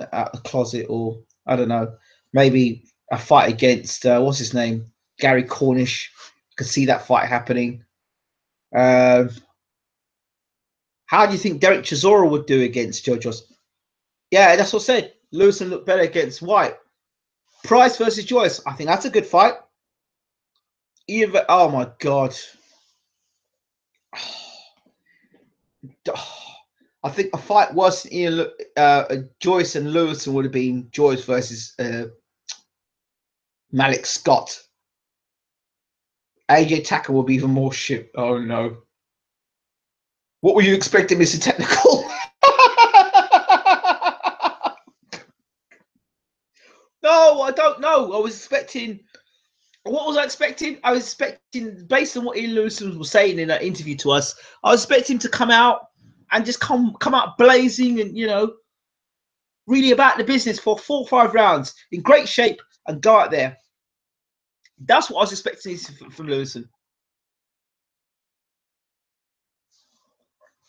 closet, or I don't know. Maybe a fight against, what's his name? Gary Cornish. Could see that fight happening. How do you think Derek Chisora would do against Joyce? Yeah, that's what I said. Lewison looked better against White. Price versus Joyce. I think that's a good fight. Oh my God. I think a fight worse than Joyce and Lewison would have been Joyce versus Malik Scott. AJ Tacker will be even more shit. Oh no. What were you expecting, Mr. Technical? No, I don't know. I was expecting. What was I expecting? I was expecting, based on what Ian Lewison was saying in that interview to us, I was expecting him to come out and just come out blazing and, really about the business for 4 or 5 rounds in great shape and go out there. That's what I was expecting from Lewison.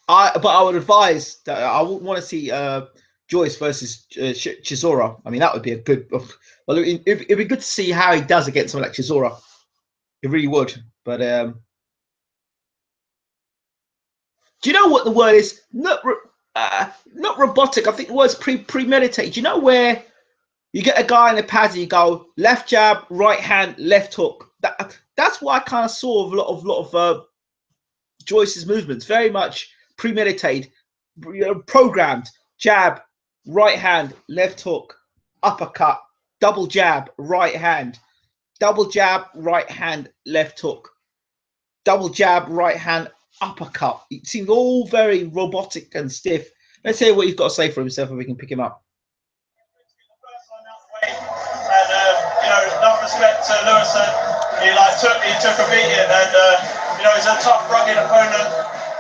But I would advise that I wouldn't want to see Joyce versus Chisora. I mean, that would be a good. Well, it'd be good to see how he does against someone like Chisora. It really would. But do you know what the word is? Not robotic. I think the word's premeditated. You know where you get a guy in the pads and you go left jab, right hand, left hook. That's what I kind of saw of a lot of Joyce's movements. Very much premeditated, programmed. Jab, right hand, left hook, uppercut, double jab, right hand, double jab, right hand, left hook, double jab, right hand, uppercut. It seemed all very robotic and stiff. Let's hear what he's got to say for himself and we can pick him up. And you know, enough respect to Lewison. He took a beating, and you know, he's a tough, rugged opponent.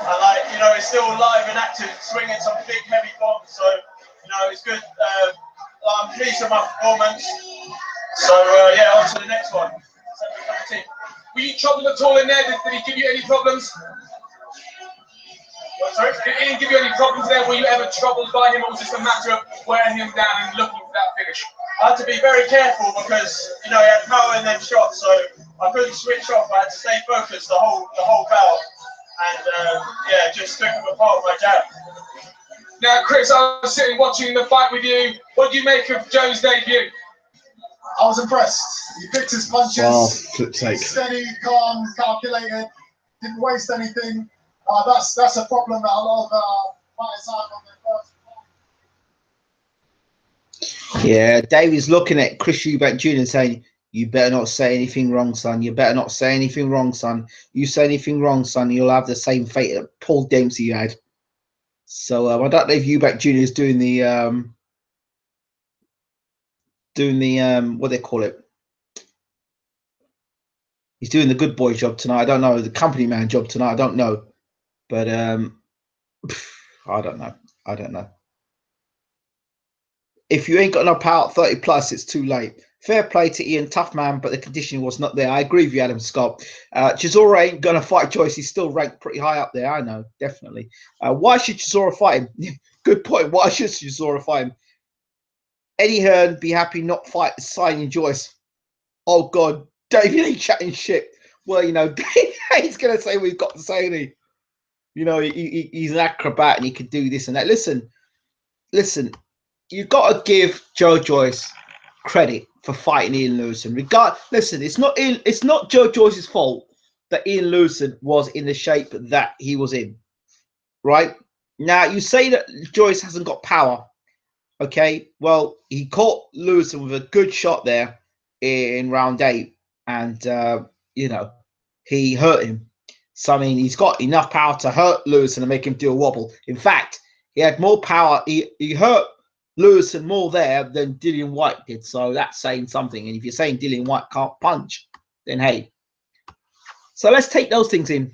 And you know, he's still alive and active, swinging some big, heavy bombs. So you know, it's good. I'm pleased with my performance. So yeah, on to the next one. Were you troubled at all in there? Did he give you any problems? Sorry? Did he give you any problems there? Were you ever troubled by him, or was it just a matter of wearing him down and looking for that finish? I had to be very careful because you know he had power in them shots, so I couldn't switch off. I had to stay focused the whole bout, and yeah, just took him apart with my jab. Now, Chris, I was sitting watching the fight with you. What do you make of Joe's debut? I was impressed. He picked his punches. Oh, flip's sake. Steady, calm, calculated. Didn't waste anything. That's a problem that a lot of fighters have on their first. Yeah, David's looking at Chris Eubank Jr. saying, "You better not say anything wrong, son. You better not say anything wrong, son. You say anything wrong, son, you'll have the same fate that Paul Dempsey had." So I don't know if Eubank Jr. is doing the what they call it. He's doing the good boy job tonight. I don't know, the company man job tonight. I don't know, but I don't know. I don't know. If you ain't got enough power at 30 plus, it's too late. Fair play to Ian, tough man, but the conditioning was not there. I agree with you, Adam Scott. Chisora ain't gonna fight Joyce. He's still ranked pretty high up there. I know, definitely. Why should Chisora fight him? Good point. Why should Chisora fight him? Eddie Hearn be happy not signing Joyce. Oh God, David ain't chatting shit. Well, you know, he's gonna say what he's got to say, isn't he? You know, he's an acrobat and he could do this and that. Listen, you've got to give Joe Joyce credit for fighting Ian Lewison. Listen, it's not Joe Joyce's fault that Ian Lewison was in the shape that he was in. Right now, you say that Joyce hasn't got power. Okay, well, he caught Lewison with a good shot there in round 8, and you know, he hurt him. So I mean, he's got enough power to hurt Lewison and make him do a wobble. In fact, he had more power. He hurt Lewison more there than Dillian White did. So that's saying something. And if you're saying Dillian White can't punch, then hey. So let's take those things in.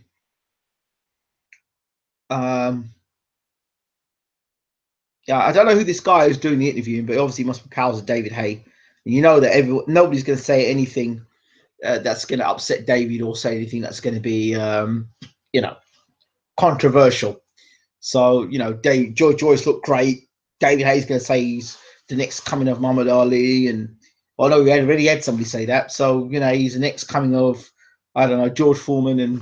Yeah, I don't know who this guy is doing the interviewing, but obviously he must be pals with David Hay. And you know that nobody's going to say anything that's going to upset David or say anything that's going to be, you know, controversial. So, you know, Joe Joyce looked great. David Hay's going to say he's the next coming of Muhammad Ali. And, well, no, we already had somebody say that. So, you know, he's the next coming of, I don't know, George Foreman. And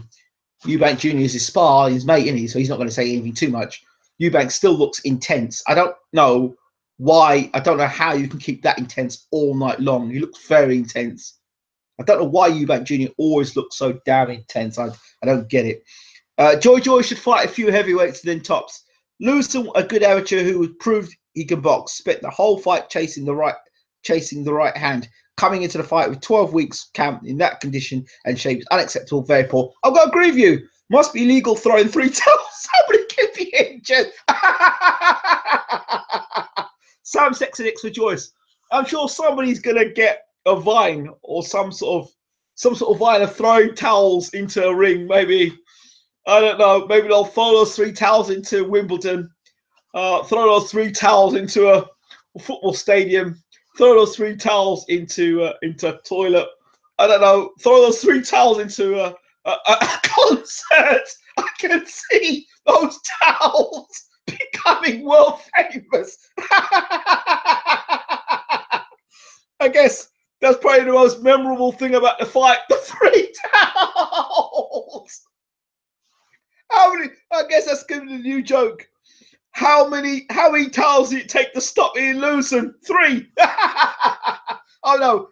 Eubank Jr. is his spar, his mate, isn't he? So he's not going to say anything too much. Eubank still looks intense. I don't know why. I don't know how you can keep that intense all night long. He looks very intense. I don't know why Eubank Jr. always looks so damn intense. I don't get it. Joy should fight a few heavyweights and then tops. Lewison, a good amateur who proved he can box, spent the whole fight chasing the right hand. Coming into the fight with 12 weeks camp in that condition and shape is unacceptable, very poor. I've got to agree with you. Must be illegal throwing 3 towels. Somebody give me injured. Sam Sexton for Joyce. I'm sure somebody's gonna get a vine or some sort of vine of throwing towels into a ring. Maybe, I don't know. Maybe they'll throw those 3 towels into Wimbledon. Throw those 3 towels into a football stadium. Throw those 3 towels into a toilet. I don't know. Throw those 3 towels into a concert. I can see those towels becoming world famous. I guess that's probably the most memorable thing about the fight, the 3 towels. How many? I guess that's giving a new joke. How many towels did it take to stop Ian Lewison? 3. Oh no!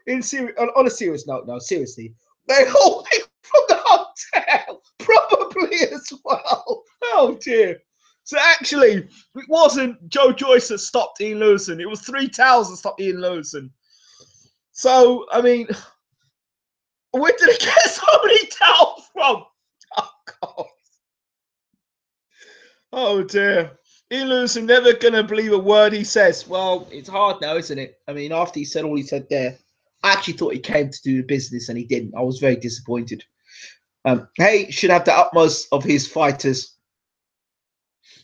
On a serious note, no, seriously, they hauled him from the hotel, probably as well. Oh dear! So actually, it wasn't Joe Joyce that stopped Ian Lewison. It was 3 towels that stopped Ian Lewison. So, I mean, where did it get so many towels from? Oh, God. Oh, dear. Ian Lewison never going to believe a word he says. Well, it's hard now, isn't it? I mean, after he said all he said there, I actually thought he came to do the business and he didn't. I was very disappointed. Hay should have the utmost of his fighters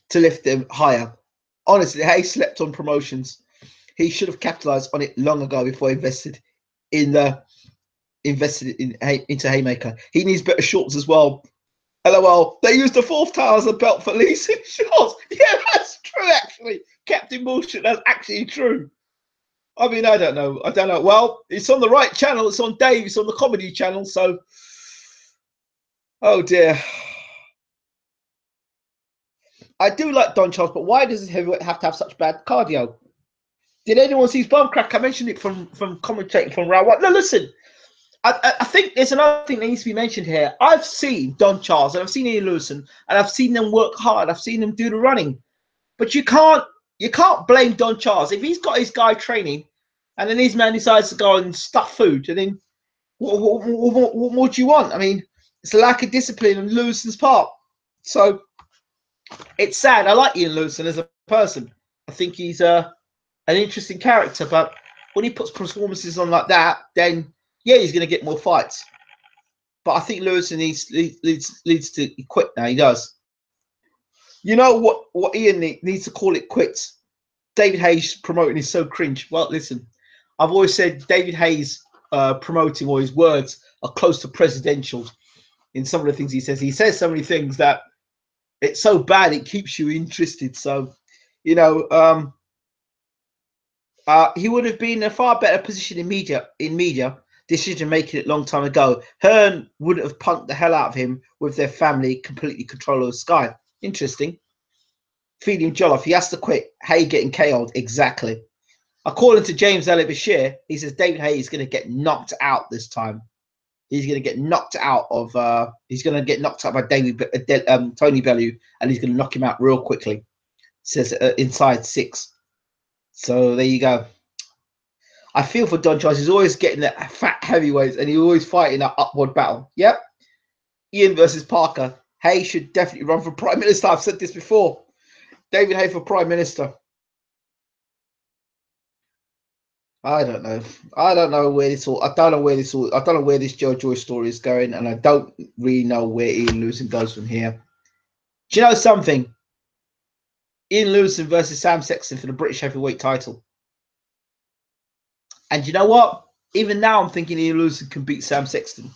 to lift them higher. Honestly, Hay slept on promotions. He should have capitalized on it long ago before he invested into Hayemaker. He needs better shorts as well. LOL. They used the fourth towel as a belt for Lewison shorts. Yeah, that's true. Actually, Captain Bullshit. That's actually true. I mean, I don't know. Well, it's on the right channel. It's on Dave. It's on the comedy channel. So, oh dear. I do like Don Charles, but why does his heavyweight have to have such bad cardio? Did anyone see his bum crack? I mentioned it from commentating from round one. No, listen. I think there's another thing that needs to be mentioned here. I've seen Don Charles and I've seen Ian Lewison and I've seen them work hard. I've seen them do the running, but you can't blame Don Charles if he's got his guy training, and then his man decides to go and stuff food. And then what more do you want? I mean, it's a lack of discipline on Lewison's part. So it's sad. I like Ian Lewison as a person. I think he's an interesting character, but when he puts performances on like that, then yeah, he's going to get more fights. But I think Lewison needs to quit now. He does. You know what Ian needs to call it quits. David Hayes promoting is so cringe. Well, listen, I've always said David Hayes promoting, or his words are close to presidential in some of the things he says. He says so many things that it's so bad it keeps you interested. So, you know, he would have been in a far better position in media. Decision making it long time ago. Hearn would have punked the hell out of him with their family completely control over Sky. Interesting. Feeding Jolloff. He has to quit. Hay getting KO'd. Exactly. According to James Ali Bashir, he says David Hay is going to get knocked out this time. He's going to get knocked out of. He's going to get knocked out by Tony Bellew, and he's going to knock him out real quickly. Says inside 6. So there you go. I feel for Don Charles. He's always getting the fat heavyweights, and he's always fighting that upward battle. Yep. Ian versus Parker. Hay should definitely run for Prime Minister. I've said this before. David Hay for Prime Minister. I don't know. I don't know where this all. I don't know where this Joe Joyce story is going, and I don't really know where Ian Lewison goes from here. Do you know something? Ian Lewison versus Sam Sexton for the British heavyweight title. And you know what? Even now, I'm thinking Ian Lewison can beat Sam Sexton.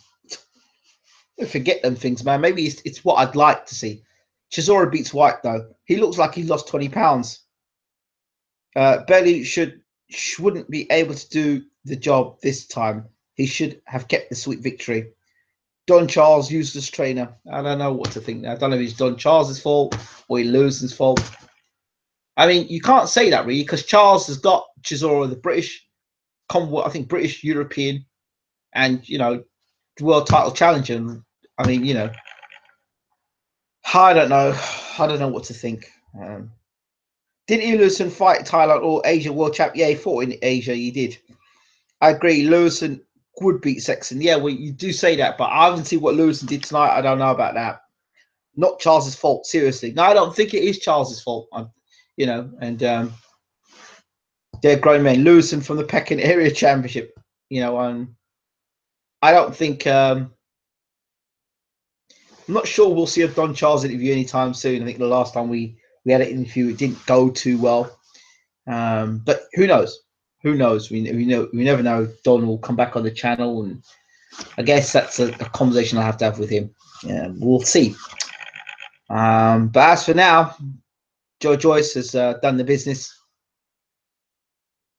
Forget them things, man. Maybe it's what I'd like to see. Chisora beats White, though. He looks like he lost 20 pounds. Bellew wouldn't be able to do the job this time. He should have kept the sweet victory. Don Charles, useless trainer. I don't know what to think. I don't know if it's Don Charles' fault or Ian Lewison's fault. I mean, you can't say that really, because Charles has got Chisora, the British, I think British, European, and you know, world title challenger. And I mean, you know, I don't know what to think. Did Ian Lewison fight Thailand or Asia world champ? Yeah, he fought in Asia. He did. I agree. Lewison would beat Sexton. Yeah, well, you do say that, but I haven't seen what Lewison did tonight. I don't know about that. Not Charles's fault. Seriously, no, I don't think it is Charles's fault. You know, and they're grown men. Lewison from the Pekin Area Championship. You know, I don't think. I'm not sure we'll see a Don Charles interview anytime soon. I think the last time we had an interview, it didn't go too well. But who knows? Who knows? We never know. Don will come back on the channel, and I guess that's a conversation I'll have to have with him. We'll see. But as for now, Joe Joyce has done the business.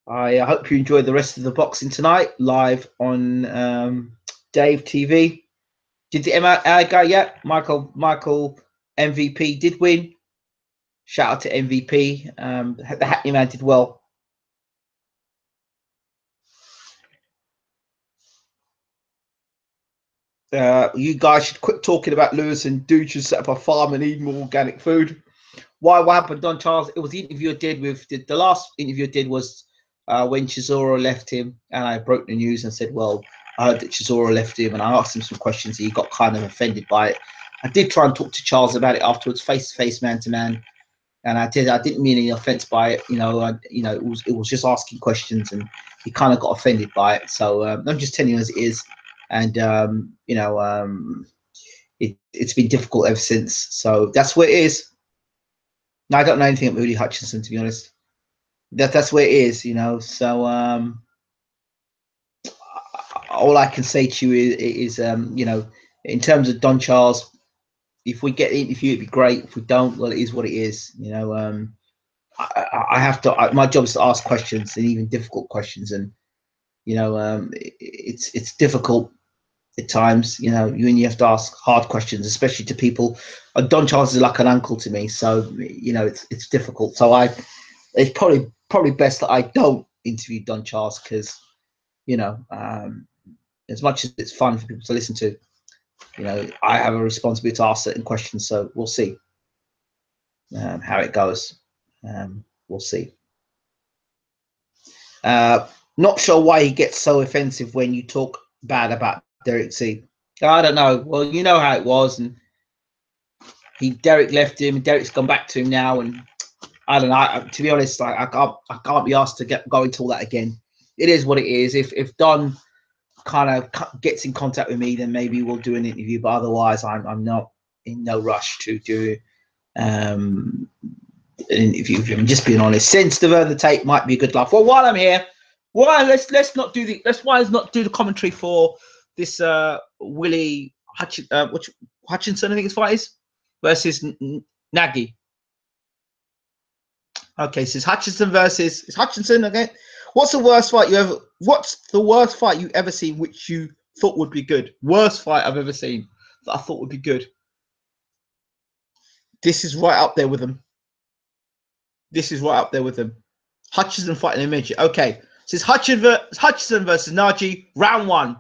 I hope you enjoyed the rest of the boxing tonight, live on Dave TV. Did the MI go yet? Michael MVP did win. Shout out to MVP. The Hackney man did well. You guys should quit talking about Lewis, and dude should set up a farm and eat more organic food. Why? What happened, Don Charles? It was the interview I did with the last interview I did was when Chisora left him, and I broke the news and said, well, I heard that Chisora left him, and I asked him some questions. He got kind of offended by it. I did try and talk to Charles about it afterwards, face to face, man to man, and I didn't mean any offense by it. It was just asking questions, and he kind of got offended by it. So I'm just telling you as it is, and it's been difficult ever since. So that's where it is. Now, I don't know anything about Moody Hutchinson, to be honest. That's where it is, So all I can say to you is in terms of Don Charles, if we get the interview, it'd be great. If we don't, well, it is what it is. I have to. My job is to ask questions, and even difficult questions, and it's difficult at times. You have to ask hard questions, especially to people. Don Charles is like an uncle to me, so it's difficult. So it's probably best that I don't interview Don Charles, because as much as it's fun for people to listen to, I have a responsibility to ask certain questions. So we'll see how it goes. We'll see. Not sure why he gets so offensive when you talk bad about Derek C. I don't know. Well, you know how it was, and Derek left him. Derek's gone back to him now, and I don't know. To be honest, I can't be asked to go into all that again. It is what it is. If Don kind of gets in contact with me, then maybe we'll do an interview. But otherwise, I'm not in no rush to do an interview with him. Just being honest. Since the tape might be a good laugh. Well, while I'm here, let's not do the commentary for this Willie Hutchinson, I think his fight is, versus Nagy. Okay, so it's Hutchinson. Okay, what's the worst fight you ever seen which you thought would be good? Worst fight I've ever seen that I thought would be good. This is right up there with them. Hutchinson fighting a midget. Okay, so it's Hutchinson versus Nagy, round 1,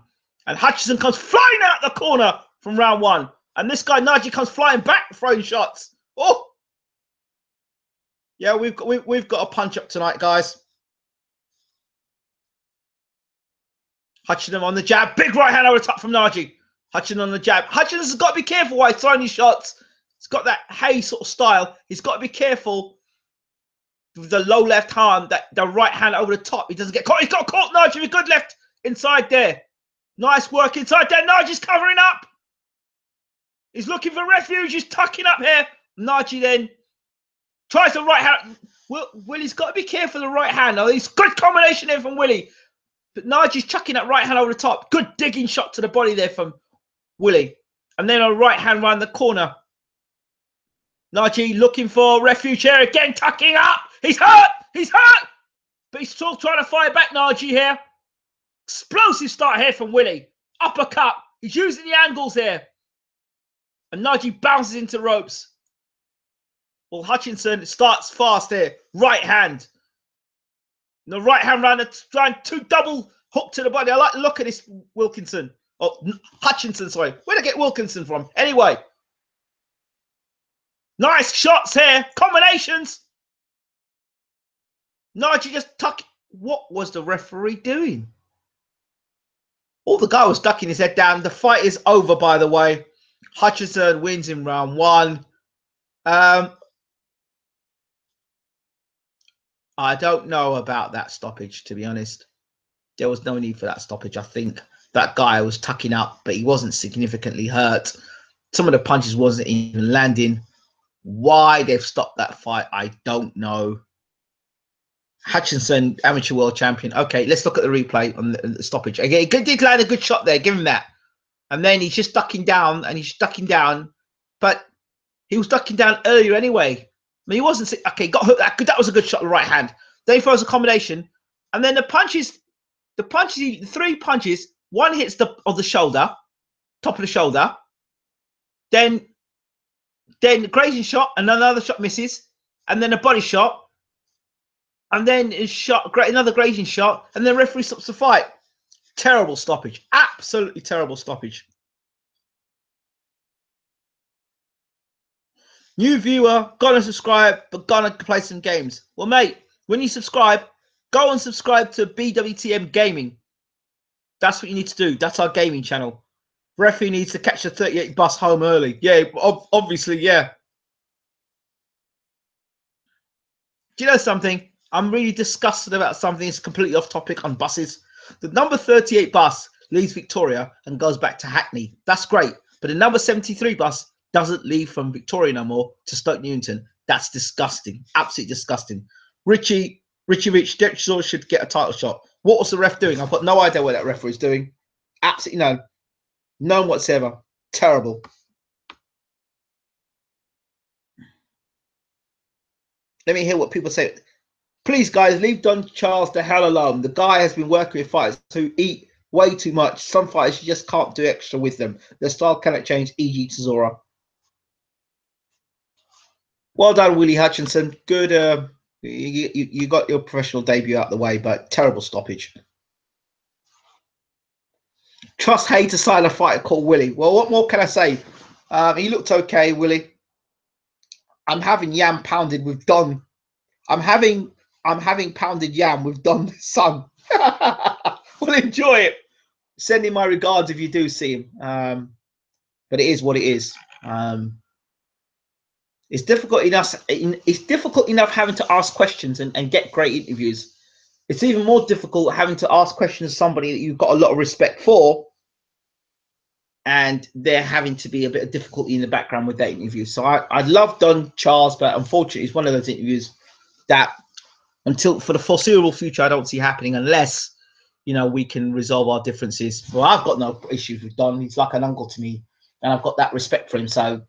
and Hutchinson comes flying out the corner from round 1, and this guy Nagy comes flying back, throwing shots. Oh. Yeah, we've got a punch up tonight, guys. Hutchinson on the jab, big right hand over the top from Nagy. Hutchinson on the jab. Hutchinson's got to be careful while he's throwing his shots. He's got that Hay sort of style. He's got to be careful with the low left hand, the right hand over the top. He doesn't get caught. He's got caught, Nagy, with good left inside there. Nice work inside there. Nagy's covering up. He's looking for refuge. He's tucking up here. Nagy then tries the right hand. Willie's got to be careful of the right hand. Oh, he's good combination there from Willie. But Nagy's chucking that right hand over the top. Good digging shot to the body there from Willie. And then a right hand round the corner. Nagy looking for refuge here. Again, tucking up. He's hurt. But he's still trying to fire back, Nagy here. Explosive start here from Willie. Uppercut. He's using the angles here. And Nagy bounces into ropes. Well, Hutchinson starts fast here. Right hand. And the right hand round two double hook to the body. I like the look at this Wilkinson. Oh, Hutchinson, sorry. Where'd I get Wilkinson from? Anyway. Nice shots here. Combinations. Nagy just tuck. What was the referee doing? All the guy was ducking his head down. The fight is over, by the way. Hutchinson wins in round 1. I don't know about that stoppage, to be honest. There was no need for that stoppage. I think that guy was tucking up, but he wasn't significantly hurt. Some of the punches wasn't even landing. Why they've stopped that fight, I don't know. Hutchinson, amateur world champion. Okay, let's look at the replay on the stoppage. Okay, he did land a good shot there. Give him that. And then he's just ducking down, but he was ducking down earlier anyway. I mean, he wasn't okay. Got hooked. That was a good shot with the right hand. Then he throws a combination, and then the three punches. One hits the shoulder, top of the shoulder. Then the grazing shot, and another shot misses, and then a body shot, and then another grazing shot, and then the referee stops the fight. Terrible stoppage. Absolutely terrible stoppage. New viewer, gonna subscribe, but gonna play some games. Well, mate, when you subscribe, Go and subscribe to BWTM Gaming. That's what you need to do. That's our gaming channel. Referee needs to catch the 38 bus home early. Yeah, obviously, yeah. Do you know something? I'm really disgusted about something that's completely off topic on buses. The number 38 bus leaves Victoria and goes back to Hackney. That's great. But the number 73 bus doesn't leave from Victoria no more to Stoke Newington. That's disgusting. Absolutely disgusting. Richie Rich Dexter should get a title shot. What was the ref doing? I've got no idea what that ref was doing. Absolutely no. None whatsoever. Terrible. Let me hear what people say. Please, guys, leave Don Charles the hell alone. The guy has been working with fighters who eat way too much. Some fighters you just can't do extra with them. Their style cannot change, e.g. Tazora. Well done, Willie Hutchinson. Good. You got your professional debut out the way, but terrible stoppage. Trust Hay to sign a fighter called Willie. Well, what more can I say? He looked okay, Willie. I'm having yam pounded with Don. I'm having pounded yam with Don's son. We'll enjoy it. Send him my regards if you do see him. But it is what it is. It's difficult enough. It's difficult enough having to ask questions and get great interviews. It's even more difficult having to ask questions to somebody that you've got a lot of respect for, and they're having to be a bit of difficulty in the background with that interview. So I love Don Charles, but unfortunately, it's one of those interviews that, until for the foreseeable future, I don't see happening unless, you know, we can resolve our differences. Well, I've got no issues with Don. He's like an uncle to me, and I've got that respect for him. So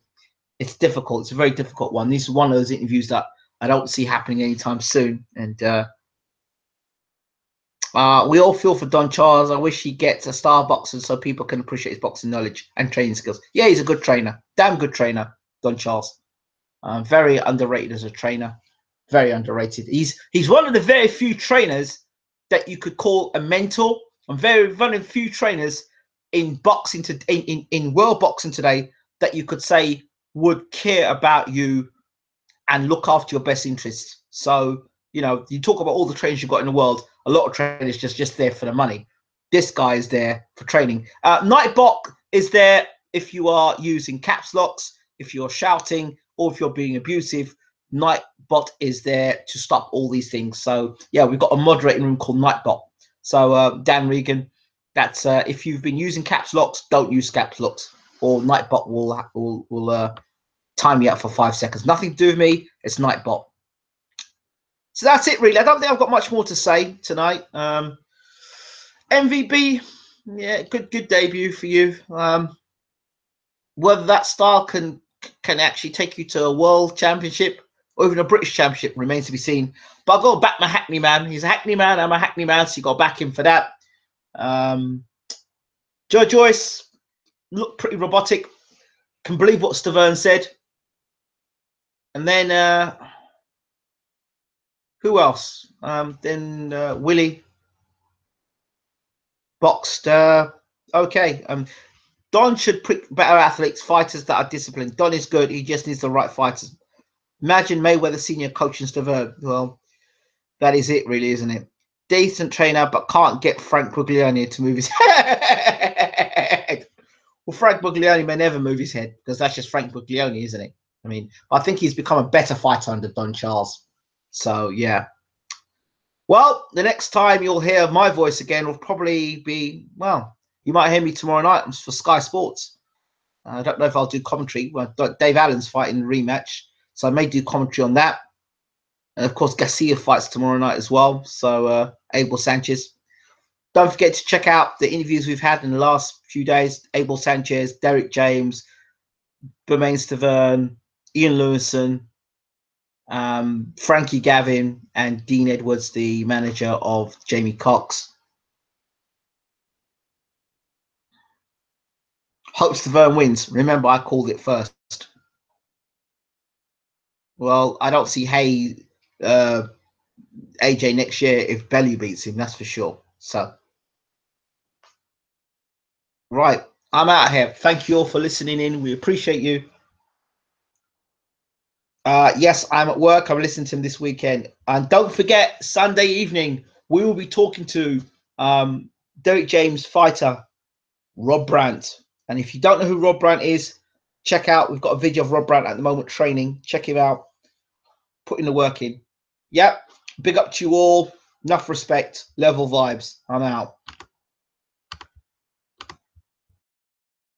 it's difficult. It's a very difficult one. This is one of those interviews that I don't see happening anytime soon. And we all feel for Don Charles. I wish he gets a star boxer so people can appreciate his boxing knowledge and training skills. Yeah, he's a good trainer. Damn good trainer, Don Charles. Very underrated as a trainer. Very underrated. He's one of the very few trainers that you could call a mentor, and one of the few trainers in boxing in world boxing today that you could say would care about you and look after your best interests. So, you know, you talk about all the trainers you've got in the world. A lot of trainers just there for the money. This guy is there for training. Nightbot is there if you are using caps locks, if you're shouting, or if you're being abusive. Nightbot is there to stop all these things. So yeah, we've got a moderating room called Nightbot. So Dan Regan, that's if you've been using caps locks, don't use caps locks, or Nightbot will time you out for 5 seconds. Nothing to do with me. It's Nightbot. So that's it, really. I don't think I've got much more to say tonight. MVP, yeah, good debut for you. Whether that style can actually take you to a world championship or even a British championship remains to be seen. But I've got to back my Hackney man. He's a Hackney man. I'm a Hackney man, so you got to back him for that. Joyce looked pretty robotic. Can believe what Stavern said. And then who else? Then Willie boxed. Okay. Don should pick better athletes, fighters that are disciplined. Don is good. He just needs the right fighters. Imagine Mayweather senior coaching Stavern. Well, that is it, really, isn't it? Decent trainer, but can't get Frank Buglioni to move his head. Well, Frank Buglioni may never move his head because that's just Frank Buglioni, isn't it? I mean, I think he's become a better fighter under Don Charles. So, yeah. Well, the next time you'll hear my voice again will probably be, well, you might hear me tomorrow night for Sky Sports. I don't know if I'll do commentary. Well, Dave Allen's fighting the rematch, so I may do commentary on that. And, of course, Garcia fights tomorrow night as well. So, Abel Sanchez. Don't forget to check out the interviews we've had in the last few days. Abel Sanchez, Derek James, Bermain Stavern, Ian Lewison, Frankie Gavin, and Dean Edwards, the manager of Jamie Cox. Hope Stavern wins. Remember, I called it first. Well, I don't see AJ next year if Bellew beats him, that's for sure. So, right, I'm out of here. Thank you all for listening in. We appreciate you. Yes, I'm at work. I'm listening to him this weekend. And don't forget, Sunday evening, we will be talking to Derek James fighter Rob Brandt. And if you don't know who Rob Brandt is, check out, we've got a video of Rob Brandt at the moment training. Check him out, putting the work in. Yep, big up to you all. Enough respect, level vibes. I'm out.